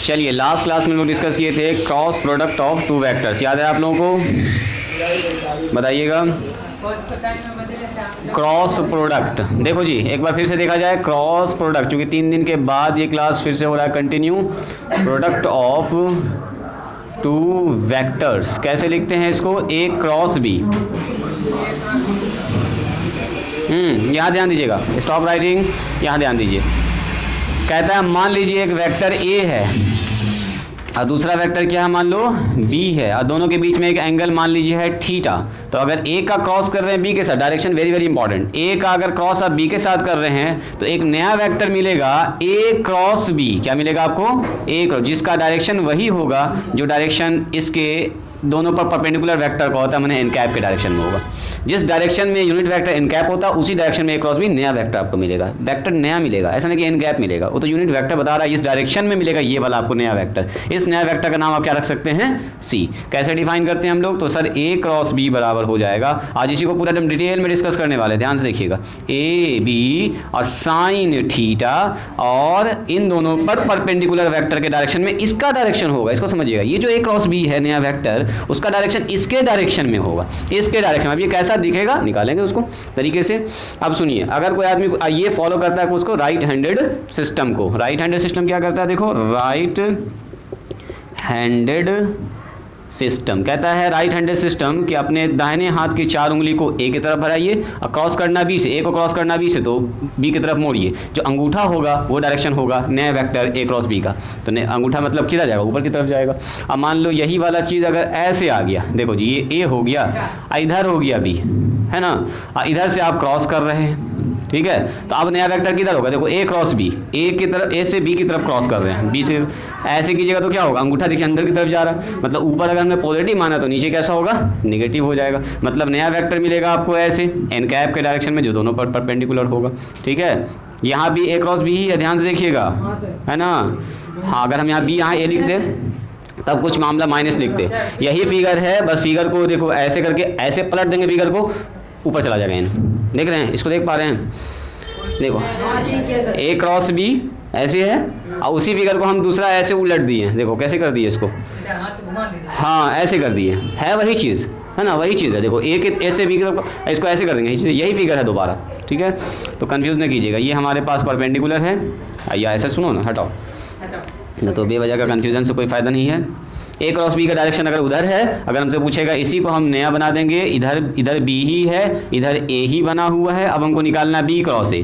चलिए last class में हम लोग डिस्कस किए थे cross product of two vectors, याद है आप लोगों को? बताइएगा। क्रॉस प्रोडक्ट, देखो जी एक बार फिर से देखा जाए क्रॉस प्रोडक्ट, क्योंकि 3 दिन के बाद ये क्लास फिर से हो रहा है continue. Product of two vectors कैसे लिखते हैं इसको? ए क्रॉस बी। यहाँ ध्यान दीजिएगा, स्टॉप राइटिंग, यहाँ ध्यान दीजिए। कहता है मान लीजिए एक वेक्टर ए है और दूसरा वेक्टर क्या है, मान लो बी है, और दोनों के बीच में एक एंगल मान लीजिए है थीटा। तो अगर ए का क्रॉस कर रहे हैं बी के साथ, डायरेक्शन वेरी वेरी इंपॉर्टेंट, ए का अगर क्रॉस आप बी के साथ कर रहे हैं तो एक नया वेक्टर मिलेगा ए क्रॉस बी। क्या मिलेगा आपको? ए क्रॉस, जिसका डायरेक्शन वही होगा जो डायरेक्शन इसके दोनों पर परपेंडिकुलर वेक्टर का होता है, मैंने एन कैप के डायरेक्शन में होगा। जिस डायरेक्शन में यूनिट वेक्टर एन कैप होता है उसी डायरेक्शन में ए क्रॉस भी नया वेक्टर आपको मिलेगा। वेक्टर नया मिलेगा, ऐसा नहीं कि एन कैप मिलेगा, वो तो यूनिट वेक्टर बता रहा है इस डायरेक्शन में मिलेगा ये वाला आपको नया वेक्टर। इस नया वेक्टर का नाम आप क्या रख सकते हैं? सी। कैसे डिफाइन करते हैं हम लोग? तो सर ए क्रॉस बी बराबर हो जाएगा, आज इसी को पूरा एकदम डिटेल में डिस्कस करने वाले, ध्यान से देखिएगा। ए बी और साइन थीटा, और इन दोनों पर परपेंडिकुलर वेक्टर के डायरेक्शन में इसका डायरेक्शन होगा, इसको समझिएगा। ये जो ए क्रॉस बी है नया वेक्टर, उसका डायरेक्शन इसके डायरेक्शन में होगा, इसके डायरेक्शन। अब ये कैसा दिखेगा निकालेंगे उसको तरीके से। अब सुनिए, अगर कोई आदमी ये फॉलो करता है उसको राइट हैंडेड सिस्टम को, राइट हैंडेड सिस्टम क्या करता है? देखो राइट हैंडेड सिस्टम कहता है, राइट हैंडेड सिस्टम कि अपने दाहिने हाथ की 4 उंगली को ए की तरफ बढ़ाइए और क्रॉस करना बी से, ए को क्रॉस करना बी से तो बी की तरफ मोड़िए। जो अंगूठा होगा वो डायरेक्शन होगा नया वेक्टर ए क्रॉस बी का, तो अंगूठा मतलब किधर जाएगा? ऊपर की तरफ जाएगा। अब मान लो यही वाला चीज़ अगर ऐसे आ गया, देखो जी ये ए हो गया, इधर हो गया बी, है ना, इधर से आप क्रॉस कर रहे हैं, ठीक है, तो अब नया वेक्टर किधर होगा? देखो ए क्रॉस बी, ए की तरफ, ए से बी की तरफ क्रॉस कर रहे हैं, बी से ऐसे कीजिएगा तो क्या होगा? अंगूठा देखिए अंदर की तरफ जा रहा है, मतलब ऊपर अगर हमने पॉजिटिव माना तो नीचे कैसा होगा? नेगेटिव हो जाएगा। मतलब नया वेक्टर मिलेगा आपको ऐसे एन कैप के डायरेक्शन में, जो दोनों पर परपेंडिकुलर होगा, ठीक है। यहाँ भी ए क्रॉस बी ही है, ध्यान से देखिएगा, है ना। हाँ, अगर हम यहाँ बी यहाँ ए लिख दें तब कुछ मामला माइनस लिखते, यही फिगर है, बस फिगर को देखो ऐसे करके ऐसे पलट देंगे, फिगर को ऊपर चला जाएगा एन। देख रहे हैं, इसको देख पा रहे हैं? देखो ए क्रॉस बी ऐसे है, और उसी फिगर को हम दूसरा ऐसे उलट दिए, देखो कैसे कर दिए इसको, हाँ ऐसे कर दिए, है वही चीज़, है ना, वही चीज़ है। देखो ए के ऐसे बी की तरफ इसको ऐसे कर देंगे, यही फिगर है दोबारा, ठीक है। तो कंफ्यूज नहीं कीजिएगा, ये हमारे पास परपेंडिकुलर है, या ऐसे सुनो ना, हटाओ ना, तो बेवजह का कन्फ्यूजन से कोई फ़ायदा नहीं है। ए क्रॉस बी का डायरेक्शन अगर उधर है, अगर हमसे पूछेगा इसी को हम नया बना देंगे, इधर बी ही है, इधर ए ही बना हुआ है, अब हमको निकालना बी क्रॉस ए,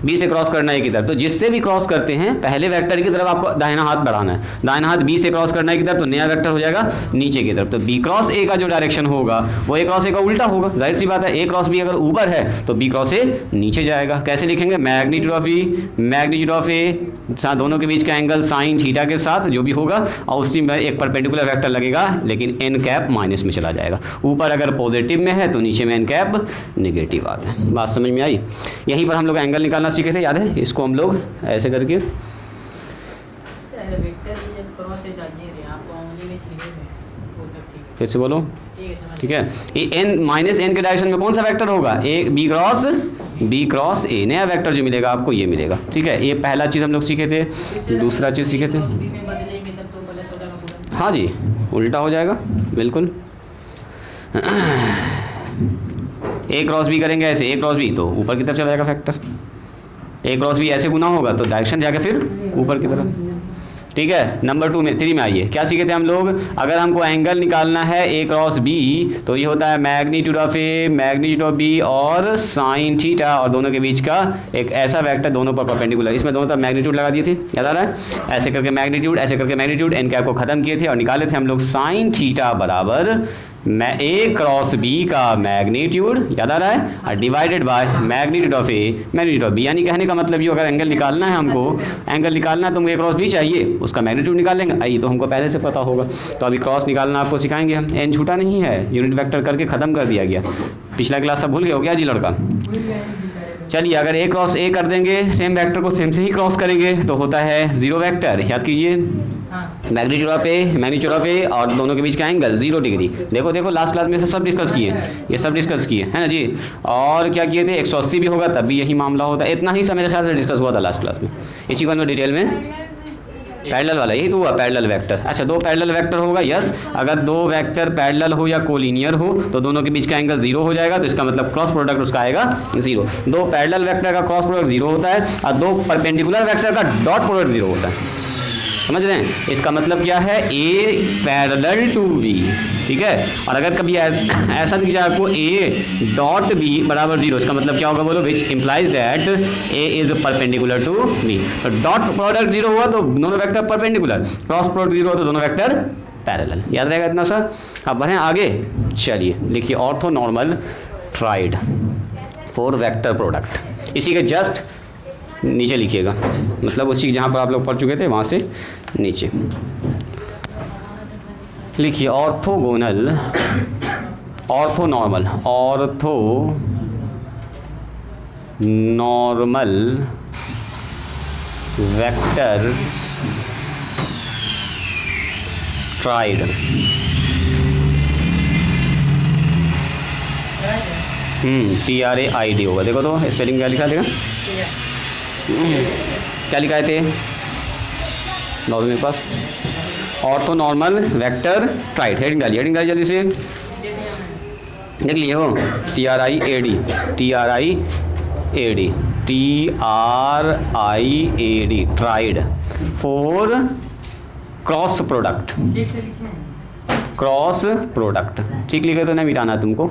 बी से क्रॉस करना है की तरफ, तो जिससे भी क्रॉस करते हैं पहले वेक्टर की तरफ आपको दाहिना हाथ बढ़ाना है, दाहिना हाथ बी से क्रॉस करना है की तरफ, तो नया वेक्टर हो जाएगा नीचे की तरफ। तो बी क्रॉस ए का जो डायरेक्शन होगा वो ए क्रॉस ए का उल्टा होगा, जाहिर सी बात है। ए क्रॉस बी अगर ऊपर है तो बी क्रॉस ए नीचे जाएगा। कैसे लिखेंगे? Magnitude of B, magnitude of A, दोनों के बीच का एंगल साइन थीटा के साथ जो भी होगा, और उसी में एक परपेंडिकुलर वेक्टर लगेगा, लेकिन एन कैप माइनस में चला जाएगा। ऊपर अगर पॉजिटिव में है तो नीचे में एन कैप नेगेटिव आता है। बात समझ में आई? यहीं पर हम लोग एंगल निकालना सीखे थे, याद है? इसको हम लोग ऐसे करके फिर से बोलो, ठीक है। ये एन माइनस एन के डायरेक्शन में कौन सा वेक्टर होगा? ए बी क्रॉस ए, नया वेक्टर जो मिलेगा आपको ये मिलेगा, ठीक है। ये पहला चीज़ हम लोग सीखे थे। दूसरा चीज़ सीखे थे, हाँ जी, उल्टा हो जाएगा बिल्कुल। ए क्रॉस बी करेंगे ऐसे, ए क्रॉस बी तो ऊपर की तरफ चला जाएगा फैक्टर, ए क्रॉस बी ऐसे गुना होगा तो डायरेक्शन जाकर फिर ऊपर की तरफ, ठीक है। नंबर 3 में आइए, क्या सीखे थे हम लोग? अगर हमको एंगल निकालना है ए क्रॉस बी तो ये होता है magnitude of A, magnitude of B और साइन थीटा, और दोनों के बीच का एक ऐसा वेक्टर दोनों पर परपेंडिकुलर, इसमें दोनों तरफ मैग्नीट्यूड लगा दिए थे, याद आ रहा है? ऐसे करके मैग्नीट्यूड, ऐसे करके मैग्नीट्यूड, एन कैप को खत्म किए थे और निकाले थे हम लोग साइन थीटा बराबर ए क्रॉस बी का मैग्नीट्यूड, याद आ रहा है, और divided by magnitude of A, magnitude of B. यानी कहने का मतलब ये, अगर एंगल निकालना है हमको, एंगल निकालना है तो हमको ए क्रॉस बी चाहिए, उसका मैग्नीट्यूड निकाल लेंगे, आई तो हमको पहले से पता होगा। तो अभी क्रॉस निकालना आपको सिखाएंगे हम, एन छूटा नहीं है, यूनिट वेक्टर करके ख़त्म कर दिया गया। पिछला क्लास सब भूल गए हो क्या जी लड़का? चलिए, अगर ए क्रॉस ए कर देंगे, सेम वेक्टर को सेम से ही क्रॉस करेंगे तो होता है जीरो वेक्टर, याद कीजिए। मैग्नीट्यूड ऑफ ए और दोनों के बीच का एंगल 0 डिग्री। देखो लास्ट क्लास में सब डिस्कस किए, ये सब डिस्कस किए, है ना जी। और क्या किए थे? 180 भी होगा तब भी यही मामला होता है। इतना ही समय मेरे ख्याल से डिस्कस हुआ था लास्ट क्लास में, इसी को हम डिटेल में पैरेलल वाला, यही तो हुआ पैरेलल वेक्टर। अच्छा, दो पैरेलल वेक्टर होगा, यस। अगर दो वेक्टर पैरेलल हो या कोलिनियर हो तो दोनों के बीच का एंगल 0 हो जाएगा, तो इसका मतलब क्रॉस प्रोडक्ट उसका आएगा 0। दो पैरेलल वेक्टर का क्रॉस प्रोडक्ट 0 होता है और दो परपेंडिकुलर वेक्टर का डॉट प्रोडक्ट 0 होता है। समझ रहे हैं? इसका मतलब क्या है, ए पैरेलल टू बी, ठीक है। और अगर कभी ऐसा दिख जाए आपको ए डॉट बी बराबर 0, इसका मतलब क्या होगा बोलो, which implies that A is perpendicular to B. तो डॉट प्रोडक्ट 0 हुआ तो दोनों वेक्टर परपेंडिकुलर, क्रॉस प्रोडक्ट 0 हुआ तो दोनों वेक्टर पैरेलल। याद रहेगा इतना सर? अब बढ़ें आगे, चलिए लिखिए ortho normal tried for vector product. इसी के जस्ट नीचे लिखिएगा, मतलब उसी जहाँ पर आप लोग पढ़ चुके थे वहाँ से नीचे लिखिए orthogonal, ortho normal, ortho normal vector tried. TRAID होगा। देखो तो स्पेलिंग क्या लिखा, देखा क्या लिखा है थे नॉर्मल मेरे पास, orthonormal vector triad. Heading डालिए, हेडिंग डालिए जल्दी से, देख लिए हो। TRIAD, TRIAD, TRIAD triad for cross product, cross product. ठीक लिखे तो नहीं मिटाना तुमको,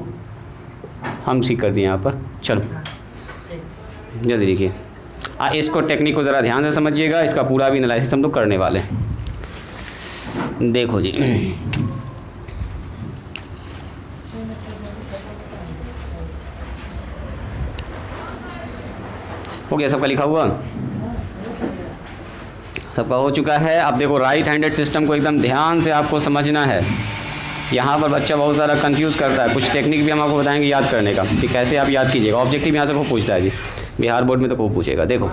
हम सीख कर दिए यहाँ पर। चलो जल्दी देखिए, इसको टेक्निक को ज़रा ध्यान से समझिएगा, इसका पूरा भी एनालिसिस हम लोग करने वाले हैं। देखो जी, हो गया सबका लिखा हुआ, सबका हो चुका है। अब देखो राइट हैंडेड सिस्टम को एकदम ध्यान से आपको समझना है। यहाँ पर बच्चा बहुत सारा कंफ्यूज करता है, कुछ टेक्निक भी हम आपको बताएंगे याद करने का कि कैसे आप याद कीजिएगा। ऑब्जेक्टिव यहाँ से खूब पूछता है जी, बिहार बोर्ड में तो खूब पूछेगा। देखो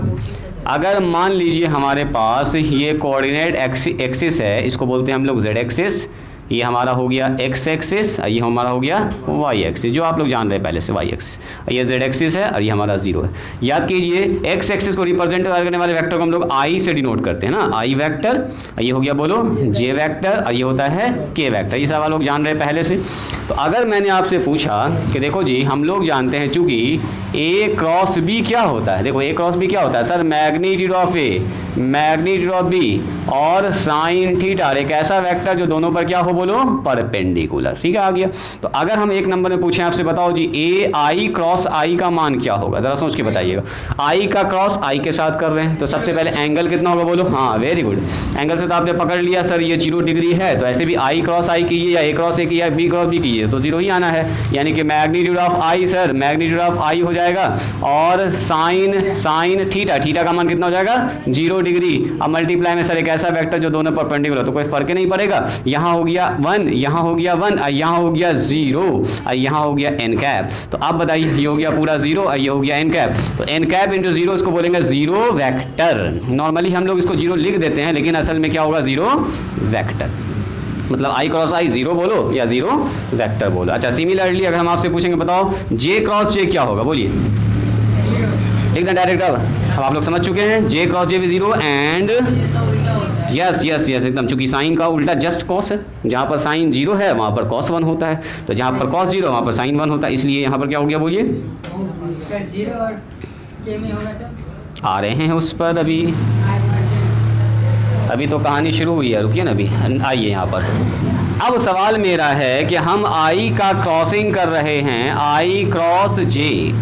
अगर मान लीजिए हमारे पास ये कोऑर्डिनेट एक्सिस है, इसको बोलते हैं हम लोग जेड एक्सिस, ये हमारा हो गया एक्स एक्सिस, ये हमारा हो गया वाई एक्सिस, जो आप लोग जान रहे हैं पहले से वाई एक्सिस। ये जेड एक्सिस है और ये हमारा 0 है। याद कीजिए एक्स एक्सिस को रिप्रेजेंट करने वाले वेक्टर को हम लोग आई से डिनोट करते हैं ना, आई वेक्टर। ये हो गया बोलो जे वेक्टर, और ये होता है के वेक्टर। ये सब आप लोग जान रहे हैं पहले से। तो अगर मैंने आपसे पूछा कि देखो जी हम लोग जानते हैं चूँकि ए क्रॉस बी क्या होता है, देखो ए क्रॉस बी क्या होता है sir, magnitude of A, magnitude of B और साइन थीटा, एक ऐसा वेक्टर जो दोनों पर क्या हो बोलो, परपेंडिकुलर। ठीक है, आ गया। तो अगर हम एक नंबर में पूछें आपसे, बताओ जी ए आई क्रॉस आई का मान क्या होगा, जरा सोच के बताइएगा। आई का क्रॉस आई के साथ कर रहे हैं तो सबसे पहले एंगल कितना होगा बोलो, हाँ वेरी गुड। एंगल से तो आपने पकड़ लिया सर ये 0 डिग्री है, तो ऐसे भी आई क्रॉस आई कीजिए या ए क्रॉस ए कीजिए या बी क्रॉस बी कीजिए तो 0 ही आना है, यानी कि magnitude of I sir, magnitude of I हो जाएगा और साइन थीटा, थीटा का मान कितना हो जाएगा 0 डिग्री। अब मल्टीप्लाई में सर एक ऐसा वेक्टर जो दोनों परपेंडिकुलर, तो कोई फर्क ही नहीं पड़ेगा। यहाँ हो गया 1, यहाँ हो गया 1, यहाँ हो गया 0, यहाँ हो गया एन कैप। तो आप बताइए ये हो गया पूरा 0, ये हो गया एन कैप। तो एन कैप इंटू 0 इसको बोलेंगे 0 वेक्टर। नॉर्मली हम लोग इसको 0 लिख देते हैं, लेकिन असल में क्या होगा 0 वेक्टर, मतलब आई क्रॉस आई 0 बोलो या 0 वेक्टर बोलो। अच्छा सिमिलरली अगर हम आपसे पूछेंगे बताओ जे क्रॉस जे क्या होगा, बोलिए एकदम डायरेक्ट। अब आप लोग समझ चुके हैं जे क्रॉस जे भी 0 एंड यस यस यस एकदम, चूंकि साइन का उल्टा जस्ट कॉस है, जहाँ पर साइन 0 है वहाँ पर कॉस 1 होता है, तो जहाँ पर कॉस 0 वहाँ पर साइन 1 होता है, इसलिए यहाँ पर क्या हो गया बोलिए, आ रहे हैं उस पर। अभी तो कहानी शुरू हुई है, रुकिए ना अभी, आइए यहाँ पर। अब सवाल मेरा है कि हम आई का क्रॉसिंग कर रहे हैं, आई क्रॉस जे,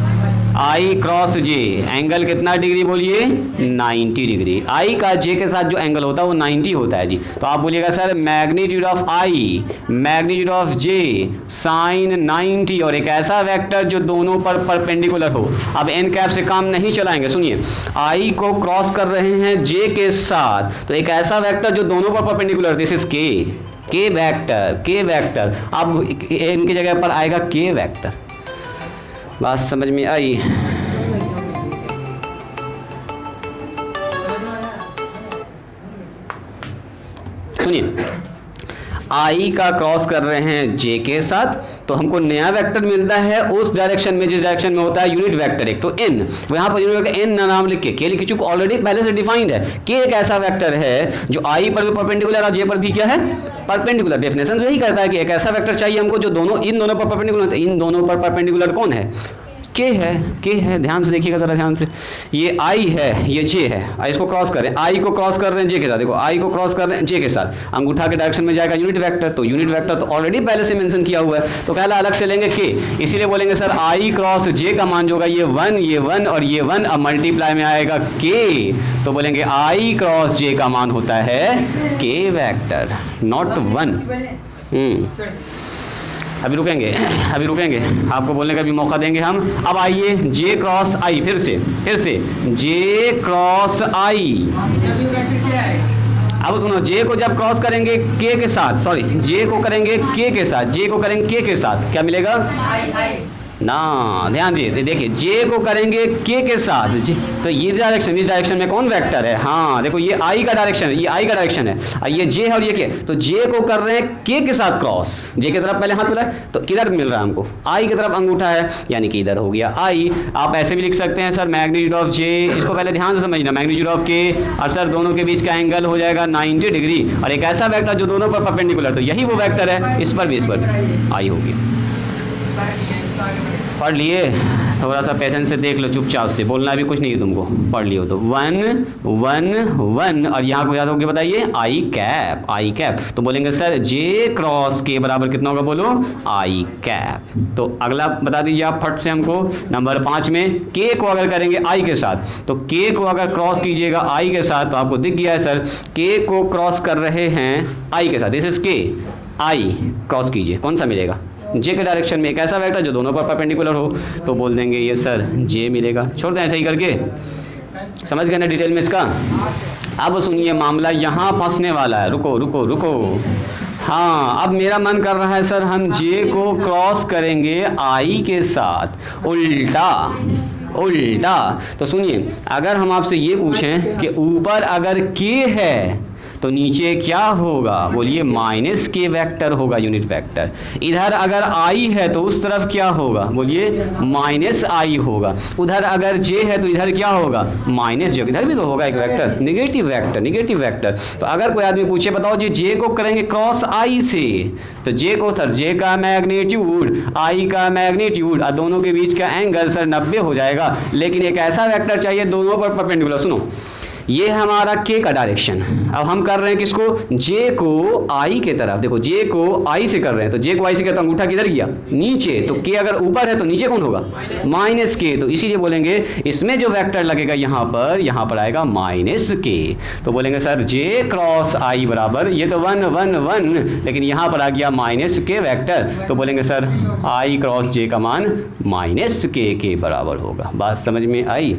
आई क्रॉस जे, एंगल कितना डिग्री बोलिए 90 डिग्री। आई का जे के साथ जो एंगल होता है वो 90 होता है जी। तो आप बोलिएगा sir magnitude of I, magnitude of J sine 90 और एक ऐसा वेक्टर जो दोनों पर परपेंडिकुलर हो। अब एन कैप से काम नहीं चलाएंगे, सुनिए आई को क्रॉस कर रहे हैं जे के साथ, तो एक ऐसा वेक्टर जो दोनों पर परपेंडिकुलर, दिस इज के वेक्टर, के वेक्टर। अब इनकी जगह पर आएगा के वेक्टर। बात समझ में आई? सुनिए आई का क्रॉस कर रहे हैं जे के साथ, तो हमको नया वेक्टर मिलता है उस डायरेक्शन में जिस डायरेक्शन में होता है यूनिट वेक्टर एक, तो एन, यहाँ पर यूनिट वेक्टर एन नाम लिख के लिख चुके, ऑलरेडी पहले से डिफाइंड है के एक ऐसा वेक्टर है जो आई पर भी परपेंडिकुलर और जे पर भी क्या है परपेंडिकुलर। डेफिनेशन यही कहता है कि एक ऐसा वेक्टर चाहिए हमको जो दोनों इन दोनों पर परपेंडिकुलर, इन दोनों पर परपेंडिकुलर कौन है, के है, ध्यान से देखिएगा जरा ध्यान से, ये आई है ये जे है, इसको क्रॉस करें, आई को क्रॉस कर रहे हैं जे के साथ, देखो आई को क्रॉस कर रहे हैं जे के साथ, अंगूठा के डायरेक्शन में जाएगा यूनिट वेक्टर, तो यूनिट वेक्टर तो ऑलरेडी पहले से मेंशन किया हुआ है, तो पहला अलग से लेंगे के, इसीलिए बोलेंगे सर आई क्रॉस जे का मान जो होगा ये 1 और ये 1, अब मल्टीप्लाई में आएगा के, तो बोलेंगे आई क्रॉस जे का मान होता है के वेक्टर, नॉट 1। अभी रुकेंगे आपको बोलने का भी मौका देंगे हम। अब आइए जे क्रॉस आई, फिर से जे क्रॉस आई, अब सुनो, जे को जब क्रॉस करेंगे के के साथ, सॉरी जे को करेंगे के के साथ, जे को करेंगे के साथ, क्या मिलेगा ना, ध्यान दीजिए, देखिए जे को करेंगे के साथ, तो ये डायरेक्शन, इस डायरेक्शन में कौन वेक्टर है, हाँ देखो ये आई का डायरेक्शन है, ये आई का डायरेक्शन है, और ये जे है और ये के, तो जे को कर रहे हैं के साथ क्रॉस, जे की तरफ पहले हाथ मिला है, तो किधर मिल रहा है हमको, आई की तरफ अंगूठा है, यानी कि इधर हो गया आई। आप ऐसे भी लिख सकते हैं सर मैग्नीट्यूड ऑफ जे, इसको पहले ध्यान से समझना, मैग्नीट्यूड ऑफ के और सर दोनों के बीच का एंगल हो जाएगा 90 डिग्री, और एक ऐसा वेक्टर जो दोनों पर परपेंडिकुलर, तो यही वो वेक्टर है, इस पर भी आई होगी। पढ़ लिए, थोड़ा सा पेशेंस से देख लो, चुपचाप से बोलना भी कुछ नहीं है तुमको, पढ़ लियो तो 1 1 1 और यहाँ को याद होगी बताइए आई कैप, तो बोलेंगे सर जे क्रॉस के बराबर कितना होगा, बोलो आई कैप। तो अगला बता दीजिए आप फट से हमको, नंबर 5 में के को अगर करेंगे आई के साथ, तो के को अगर क्रॉस कीजिएगा आई के साथ, तो आपको दिख गया है सर के को क्रॉस कर रहे हैं आई के साथ, दिस इज के, आई क्रॉस कीजिए, कौन सा मिलेगा, जे के डायरेक्शन में एक ऐसा वेक्टर जो दोनों पर परपेंडिकुलर हो, तो बोल देंगे ये सर जे मिलेगा। छोड़ दें ऐसे ही करके, समझ गए ना डिटेल में इसका। अब सुनिए मामला यहाँ फंसने वाला है, रुको, हाँ अब मेरा मन कर रहा है सर हम जे को क्रॉस करेंगे आई के साथ, उल्टा। तो सुनिए, अगर हम आपसे ये पूछें कि ऊपर अगर के है तो नीचे क्या होगा, बोलिए माइनस के वेक्टर होगा, यूनिट वेक्टर। इधर अगर आई है तो उस तरफ क्या होगा, बोलिए माइनस आई होगा। उधर अगर जे है तो इधर क्या होगा, माइनस जे, इधर भी तो होगा एक वेक्टर, निगेटिव वेक्टर। तो अगर कोई आदमी पूछे बताओ जी जे को करेंगे क्रॉस आई से, तो जे को सर जे का मैग्नीट्यूड, आई का मैग्नीट्यूड और दोनों के बीच का एंगल सर 90 हो जाएगा, लेकिन एक ऐसा वेक्टर चाहिए दोनों पर परपेंडिकुलर। सुनो, ये हमारा के का डायरेक्शन, अब हम कर रहे हैं किसको, जे को आई के तरफ, देखो जे को आई से कर रहे हैं, तो जे को आई से किया तो अंगूठा किधर गया, नीचे, तो के अगर ऊपर है तो नीचे कौन होगा, माइनस के, तो इसीलिए बोलेंगे इसमें जो वेक्टर लगेगा यहाँ पर आएगा माइनस के। तो बोलेंगे सर जे क्रॉस आई बराबर, ये तो 1 1 1, लेकिन यहाँ पर आ गया माइनस के वेक्टर, तो बोलेंगे सर आई क्रॉस जे का मान माइनस के बराबर होगा। बात समझ में आई।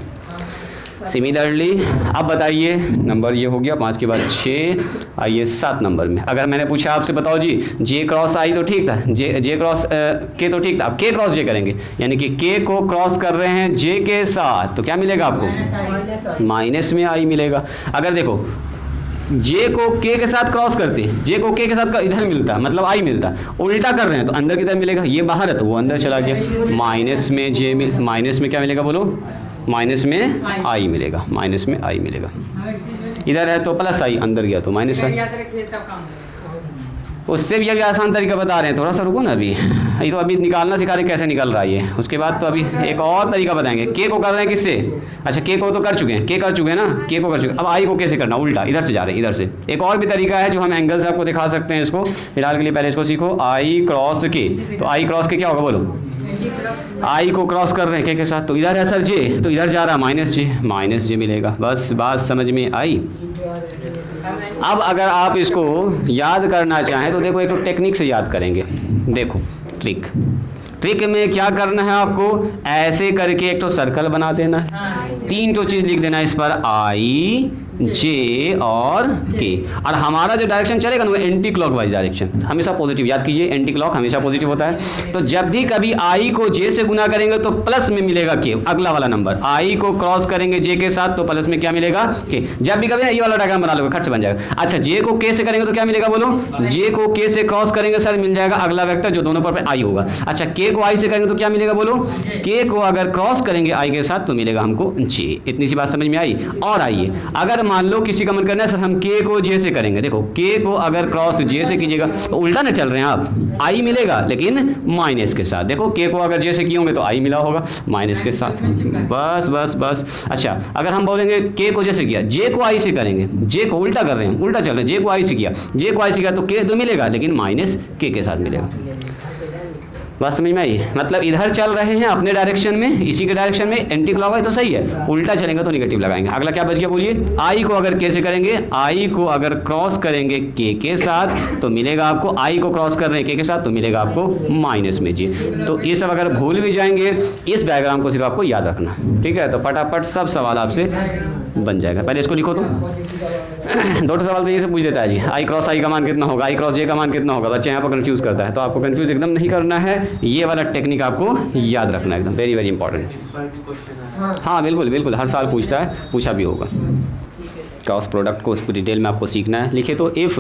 सिमिलरली अब बताइए, नंबर ये हो गया 5 के बाद 6, आइए 7 नंबर में। अगर मैंने पूछा आपसे बताओ जी जे क्रॉस आई तो ठीक था, जे क्रॉस के तो ठीक था, अब के क्रॉस जे करेंगे, यानी कि के को क्रॉस कर रहे हैं जे के साथ, तो क्या मिलेगा आपको, माइनस में आई मिलेगा। अगर देखो जे को के साथ क्रॉस करते हैं, जे को के साथ इधर मिलता, मतलब आई मिलता, उल्टा कर रहे हैं तो अंदर की तरफ मिलेगा, ये बाहर है तो वो अंदर चला गया, माइनस में जे में, माइनस में क्या मिलेगा बोलो, माइनस में आई मिलेगा, माइनस में आई मिलेगा। इधर है तो प्लस आई, अंदर गया तो माइनस आई। उससे भी अभी आसान तरीका बता रहे हैं, थोड़ा सा रुको ना, अभी ये तो अभी निकालना सिखा रहे कैसे निकल रहा है ये, उसके बाद तो अभी एक और तरीका बताएंगे। के को कर रहे हैं किससे, अच्छा के को तो कर चुके हैं, के कर चुके हैं ना, के को कर चुके हैं, अब आई को कैसे करना, उल्टा, इधर से जा रहे हैं, इधर से। एक और भी तरीका है जो हम एंगल से आपको दिखा सकते हैं, इसको फिलहाल के लिए पहले इसको सीखो। आई क्रॉस के, तो आई क्रॉस के क्या होगा बोलो, आई को क्रॉस कर रहे हैं के साथ, तो इधर है सर जे, तो इधर जा रहा है माइनस जे मिलेगा। बस बात समझ में आई। अब अगर आप इसको याद करना चाहें तो देखो एक तो टेक्निक से याद करेंगे। देखो ट्रिक में क्या करना है आपको, ऐसे करके एक तो सर्कल बना देना है, 3 तो चीज़ लिख देना है इस पर, आई जे और के, और हमारा जो डायरेक्शन चलेगा ना वो एंटी क्लॉकवाइज डायरेक्शन, हमेशा पॉजिटिव, याद कीजिए एंटी क्लॉक हमेशा पॉजिटिव होता है। तो जब भी कभी आई को जे से गुना करेंगे तो प्लस में मिलेगा के, अगला वाला नंबर, आई को क्रॉस करेंगे जे के साथ तो प्लस में क्या मिलेगा के। जब भी कभी ये वाला डायग्राम बना लोगे खट से बन जाएगा। अच्छा जे को के से करेंगे तो क्या मिलेगा बोलो, जे को के से क्रॉस करेंगे सर मिल जाएगा अगला वेक्टर जो दोनों पर आई होगा। अच्छा के को आई से करेंगे तो क्या मिलेगा बोलो, के को अगर क्रॉस करेंगे आई के साथ तो मिलेगा हमको जे। इतनी सी बात समझ में आई। और आइए अगर मान लो किसी का मन करना है सर हम के को जे से करेंगे, देखो के को अगर क्रॉस जे से कीजिएगा तो उल्टा न चल रहे हैं आप, आई मिलेगा लेकिन माइनस के साथ। देखो के को अगर जे से किए होंगे तो आई मिला होगा माइनस के साथ, बस बस बस। अच्छा अगर हम बोलेंगे के को जे से किया, जे को आई से करेंगे, जे को उल्टा कर रहे हैं, उल्टा चल रहे हैं, जे को आई से किया, जे को आई से किया तो के तो मिलेगा लेकिन माइनस के साथ मिलेगा। बात समझ में आई? मतलब इधर चल रहे हैं अपने डायरेक्शन में, इसी के डायरेक्शन में एंटी क्लॉकवाइज तो सही है, उल्टा चलेंगे तो नेगेटिव लगाएंगे। अगला क्या बच गया बोलिए, आई को अगर के से करेंगे, आई को अगर क्रॉस करेंगे के साथ तो मिलेगा आपको, आई को क्रॉस कर रहे हैं के साथ तो मिलेगा आपको माइनस में जी। तो ये सब अगर भूल भी जाएंगे इस डायग्राम को सिर्फ आपको याद रखना, ठीक है? तो फटाफट सब सवाल आपसे बन जाएगा। पहले इसको लिखो तो दो सवाल तो ये से पूछ देता है जी, आई क्रॉस आई का मान कितना होगा, आई क्रॉस जे का मान कितना होगा, बच्चे यहाँ पर कंफ्यूज करता है। तो आपको कंफ्यूज एकदम नहीं करना है, ये वाला टेक्निक आपको याद रखना है, एकदम वेरी वेरी इंपॉर्टेंट। हाँ बिल्कुल बिल्कुल, हर साल पूछता है, पूछा भी होगा। क्रॉस प्रोडक्ट को उसको डिटेल में आपको सीखना है। लिखे तो इफ़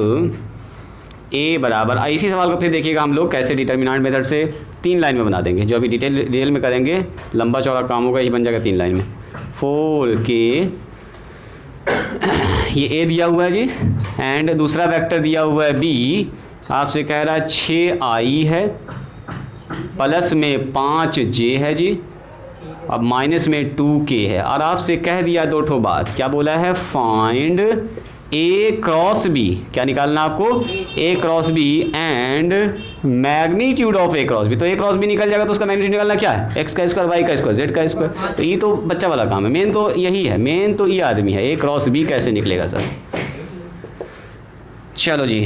ए बराबर, इसी सवाल को फिर देखिएगा हम लोग कैसे डिटर्मिनेंट मेथड से 3 लाइन में बना देंगे, जो अभी डिटेल में करेंगे, लंबा चौड़ा काम होगा, ये बन जाएगा 3 लाइन में। 4k ये ए दिया हुआ है जी, एंड दूसरा वेक्टर दिया हुआ है बी, आपसे कह रहा है 6i है, प्लस में 5j है जी, अब माइनस में 2k है, और आपसे कह दिया 2 ठो बात, क्या बोला है, फाइंड ए क्रॉस बी, क्या निकालना आपको, A cross B and magnitude of A cross B. तो ए क्रॉस बी निकल जाएगा तो उसका मैग्नीट्यूड निकालना क्या है, एक्स का स्क्वायर, वाई का स्क्वायर, जेड का स्क्वायर। तो ये तो बच्चा वाला काम है, मेन तो यही है, मेन तो ये आदमी है, ए क्रॉस बी कैसे निकलेगा सर। चलो जी,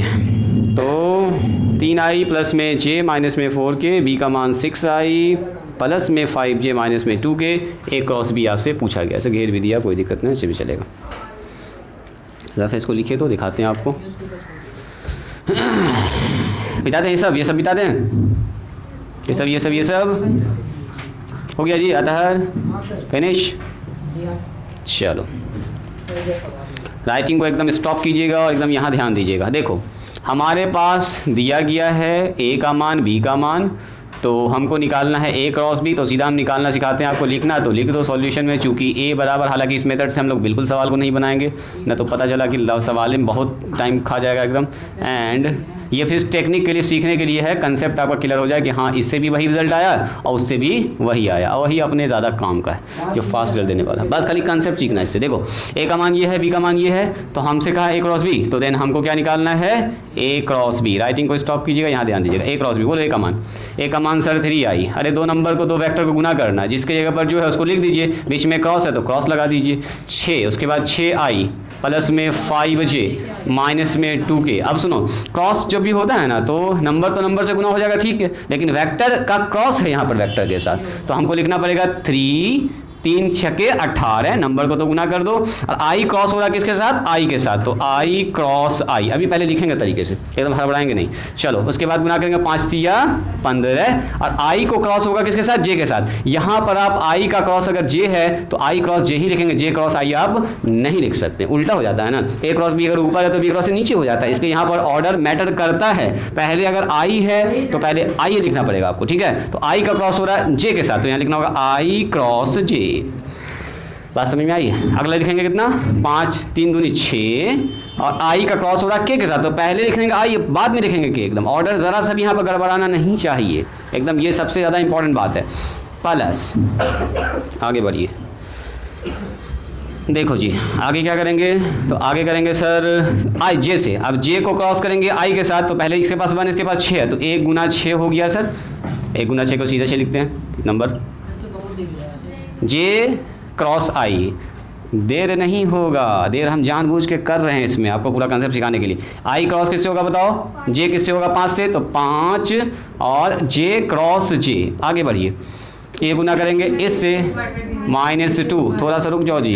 तो 3i प्लस में j माइनस में 4k, बी का मान 6i प्लस में 5j माइनस में 2k, ए क्रॉस बी आपसे पूछा गया, ऐसे घेर भी दिया, कोई दिक्कत नहीं, ऐसे भी चलेगा। जैसा इसको लिखे तो दिखाते हैं आपको, बिताते हैं ये सब बिताते हैं, ये सब हो गया जी। अतः फिनिश। चलो राइटिंग को एकदम स्टॉप कीजिएगा और एकदम यहाँ ध्यान दीजिएगा। देखो हमारे पास दिया गया है ए का मान बी का मान, तो हमको निकालना है ए क्रॉस बी, तो सीधा हम निकालना सिखाते हैं आपको, लिखना तो लिख दो सॉल्यूशन में, चूंकि ए बराबर, हालांकि इस मेथड से हम लोग बिल्कुल सवाल को नहीं बनाएंगे, ना तो पता चला कि सवाल में बहुत टाइम खा जाएगा एकदम। एंड ये फिर टेक्निक के लिए सीखने के लिए है, कंसेप्ट आपका क्लियर हो जाए कि हाँ इससे भी वही रिजल्ट आया और उससे भी वही आया, और वही अपने ज़्यादा काम का है जो फास्ट रिजल्ट देने वाला है। बस खाली कंसेप्ट सीखना है इससे। देखो ए का मान ये है, बी का मान ये है, तो हमसे कहा ए क्रॉस बी, तो देन हमको क्या निकालना है, ए क्रॉस बी। राइटिंग को स्टॉप कीजिएगा, यहाँ ध्यान दीजिएगा, ए क्रॉस बी बोलो, ए का मान सर 3i, अरे 2 नंबर को 2 वेक्टर को गुना करना है, जिसके जगह पर जो है उसको लिख दीजिए, बीच में क्रॉस है तो क्रॉस लगा दीजिए, 6, उसके बाद 6i प्लस में 5j माइनस में 2k। अब सुनो, क्रॉस जब भी होता है ना तो नंबर से गुना हो जाएगा, ठीक है, लेकिन वेक्टर का क्रॉस है यहाँ पर वेक्टर के साथ, तो हमको लिखना पड़ेगा 3 6 18, नंबर को तो गुना कर दो, और आई क्रॉस हो रहा है किसके साथ, आई के साथ, तो आई क्रॉस आई, अभी पहले लिखेंगे तरीके से, एकदम हड़बड़ाएंगे नहीं। चलो उसके बाद गुना करेंगे 5 3 15, और आई को क्रॉस होगा किसके साथ, जे के साथ। यहाँ पर आप आई का क्रॉस अगर जे है तो आई क्रॉस जे ही लिखेंगे, जे क्रॉस आई आप नहीं लिख सकते, उल्टा हो जाता है ना, ए क्रॉस बी अगर ऊपर है तो बी क्रॉस से नीचे हो जाता है, इसलिए यहाँ पर ऑर्डर मैटर करता है। पहले अगर आई है तो पहले आई लिखना पड़ेगा आपको, ठीक है, तो आई का क्रॉस हो रहा है जे के साथ, तो यहाँ लिखना होगा आई क्रॉस जे। बात समझ में आई? अगला लिखेंगे कितना, 5 3 दूनी 6, और आई का क्रॉस हो रहा है के साथ, तो पहले लिखेंगे आई, बाद में लिखेंगे के। एकदम ऑर्डर ज़रा सा भी यहाँ पर गड़बड़ाना नहीं चाहिए, एकदम ये सबसे ज़्यादा इंपॉर्टेंट बात है। प्लस आगे बढ़िए, देखो जी आगे क्या करेंगे, तो आगे करेंगे सर आई जे से, अब जे को क्रॉस करेंगे आई के साथ, तो पहले इसके पास 1 इसके पास 6 है, तो 1 गुना 6 हो गया सर, 1 गुना 6 को सीधे से लिखते हैं नंबर, जे क्रॉस आई। देर नहीं होगा, देर हम जानबूझ के कर रहे हैं इसमें आपको पूरा कंसेप्ट सिखाने के लिए। आई क्रॉस किससे होगा बताओ, जे किससे होगा 5 से, तो 5 और जे क्रॉस जे। आगे बढ़िए, ये गुना करेंगे इससे -2, थोड़ा सा रुक जाओ जी,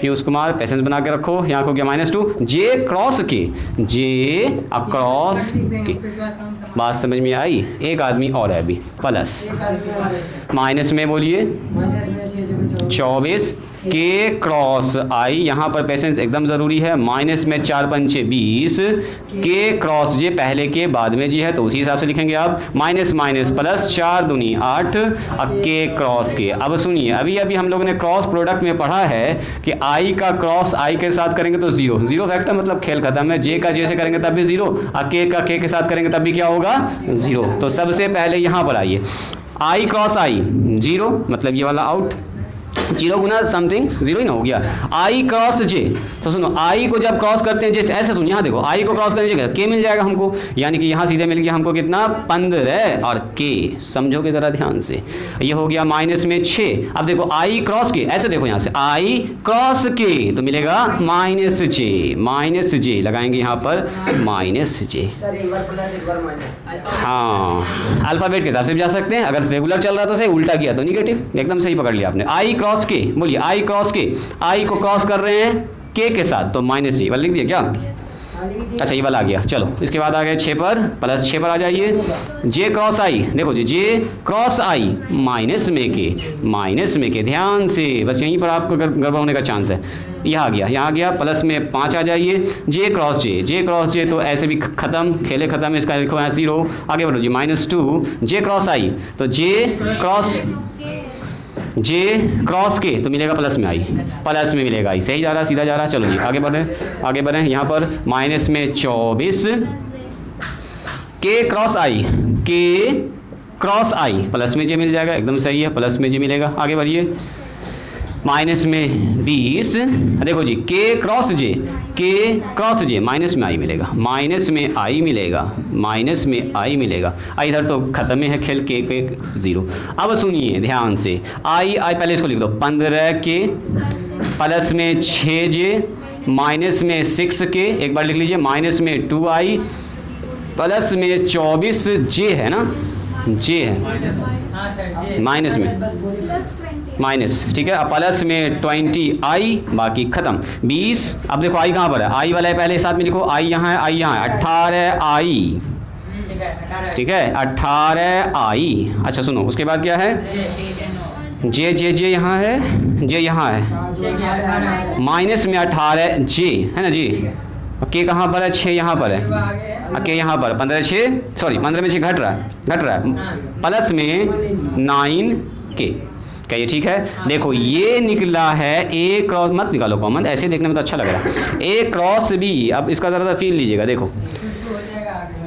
पीयूष कुमार पेशेंस बना के रखो। यहाँ को गया -2 जे क्रॉस के, जे अक्रॉस के। बात समझ में आई? एक आदमी और है अभी प्लस माइनस में बोलिए 24 के क्रॉस आई, यहाँ पर पेशेंस एकदम ज़रूरी है। माइनस में 4 पंचे 20 के क्रॉस जे पहले के बाद में जी है तो उसी हिसाब से लिखेंगे आप। माइनस माइनस प्लस 4 दूनी 8 के क्रॉस के। अब सुनिए, अभी अभी हम लोगों ने क्रॉस प्रोडक्ट में पढ़ा है कि आई का क्रॉस आई के साथ करेंगे तो जीरो, जीरो वेक्टर मतलब खेल खत्म है। जे का जे से करेंगे तब भी जीरो, और के का के साथ करेंगे तब भी क्या होगा? जीरो। तो सबसे पहले यहाँ पर आइए, आई क्रॉस आई जीरो, मतलब ये वाला आउट, जीरो गुना समथिंग जीरो ही ना हो गया। आई क्रॉस जे, तो सुनो आई को जब क्रॉस करते हैं जैसे ऐसे, सुनो यहाँ देखो, आई को क्रॉस करने के मिल जाएगा हमको, यानी कि यहाँ सीधे मिल गया हमको कितना 15 और के, समझोगे जरा ध्यान से, ये हो गया माइनस में 6। अब देखो आई क्रॉस के, ऐसे देखो यहाँ से आई क्रॉस के तो मिलेगा माइनस जे लगाएंगे यहाँ पर माइनस जे। हाँ, अल्फाबेट के हिसाब से भी जा सकते हैं, अगर रेगुलर चल रहा तो सही, उल्टा किया तो निगेटिव। एकदम सही पकड़ लिया आपने। आई क्रॉस के, बोलिए आई क्रॉस के, आई को क्रॉस कर रहे हैं के साथ तो माइनस जे वाला लिख दिया क्या? अच्छा ये वाला आ गया। चलो इसके बाद आ गए 6 पर, प्लस 6 पर आ जाइए। जे क्रॉस आई, देखो जी जे क्रॉस आई माइनस में के, ध्यान से, बस यहीं पर आपको गड़बड़ होने का चांस है। यह आ गया प्लस में 5 आ जाइए। जे क्रॉस जे तो ऐसे भी खत्म, खेले खत्म, इसका लिखो यहाँ 0। आगे बढ़ो जी -2 जे क्रॉस आई, तो जे क्रॉस के तो मिलेगा प्लस में आई, प्लस में मिलेगा आई, सही जा रहा, सीधा जा रहा। चलो जी आगे बढ़ें। यहाँ पर माइनस में 24 के क्रॉस आई प्लस में जे मिल जाएगा, एकदम सही है, प्लस में जे मिलेगा। आगे बढ़िए, माइनस में 20, देखो जी के क्रॉस जे माइनस में आई मिलेगा, माइनस में आई मिलेगा। इधर तो खत्म है खेल, के 0। अब सुनिए ध्यान से, आई पहले इसको लिख दो, 15 के प्लस में 6 जे माइनस में 6 के, एक बार लिख लीजिए, माइनस में 2 आई प्लस में 24 जे है ना, जे है माइनस में माइनस, ठीक है। अब प्लस में 20 आई, बाकी खत्म 20। अब देखो आई कहाँ पर है, आई वाला है पहले साथ में लिखो, आई यहाँ है, आई यहाँ है, 18 आई, ठीक है, 18 आई। अच्छा सुनो, उसके बाद क्या है, जे यहाँ है, जे यहाँ है, माइनस में 18 जे है ना जी, के कहाँ पर है, 6 यहाँ पर है, के यहाँ पर 15 में 6 घट रहा है, प्लस में 9 के, क्या ये ठीक है? देखो ये निकला है ए क्रॉस, मत निकालो कॉमन, ऐसे देखने में तो अच्छा लग रहा है, ए क्रॉस बी। अब इसका ज़रा फील लीजिएगा, देखो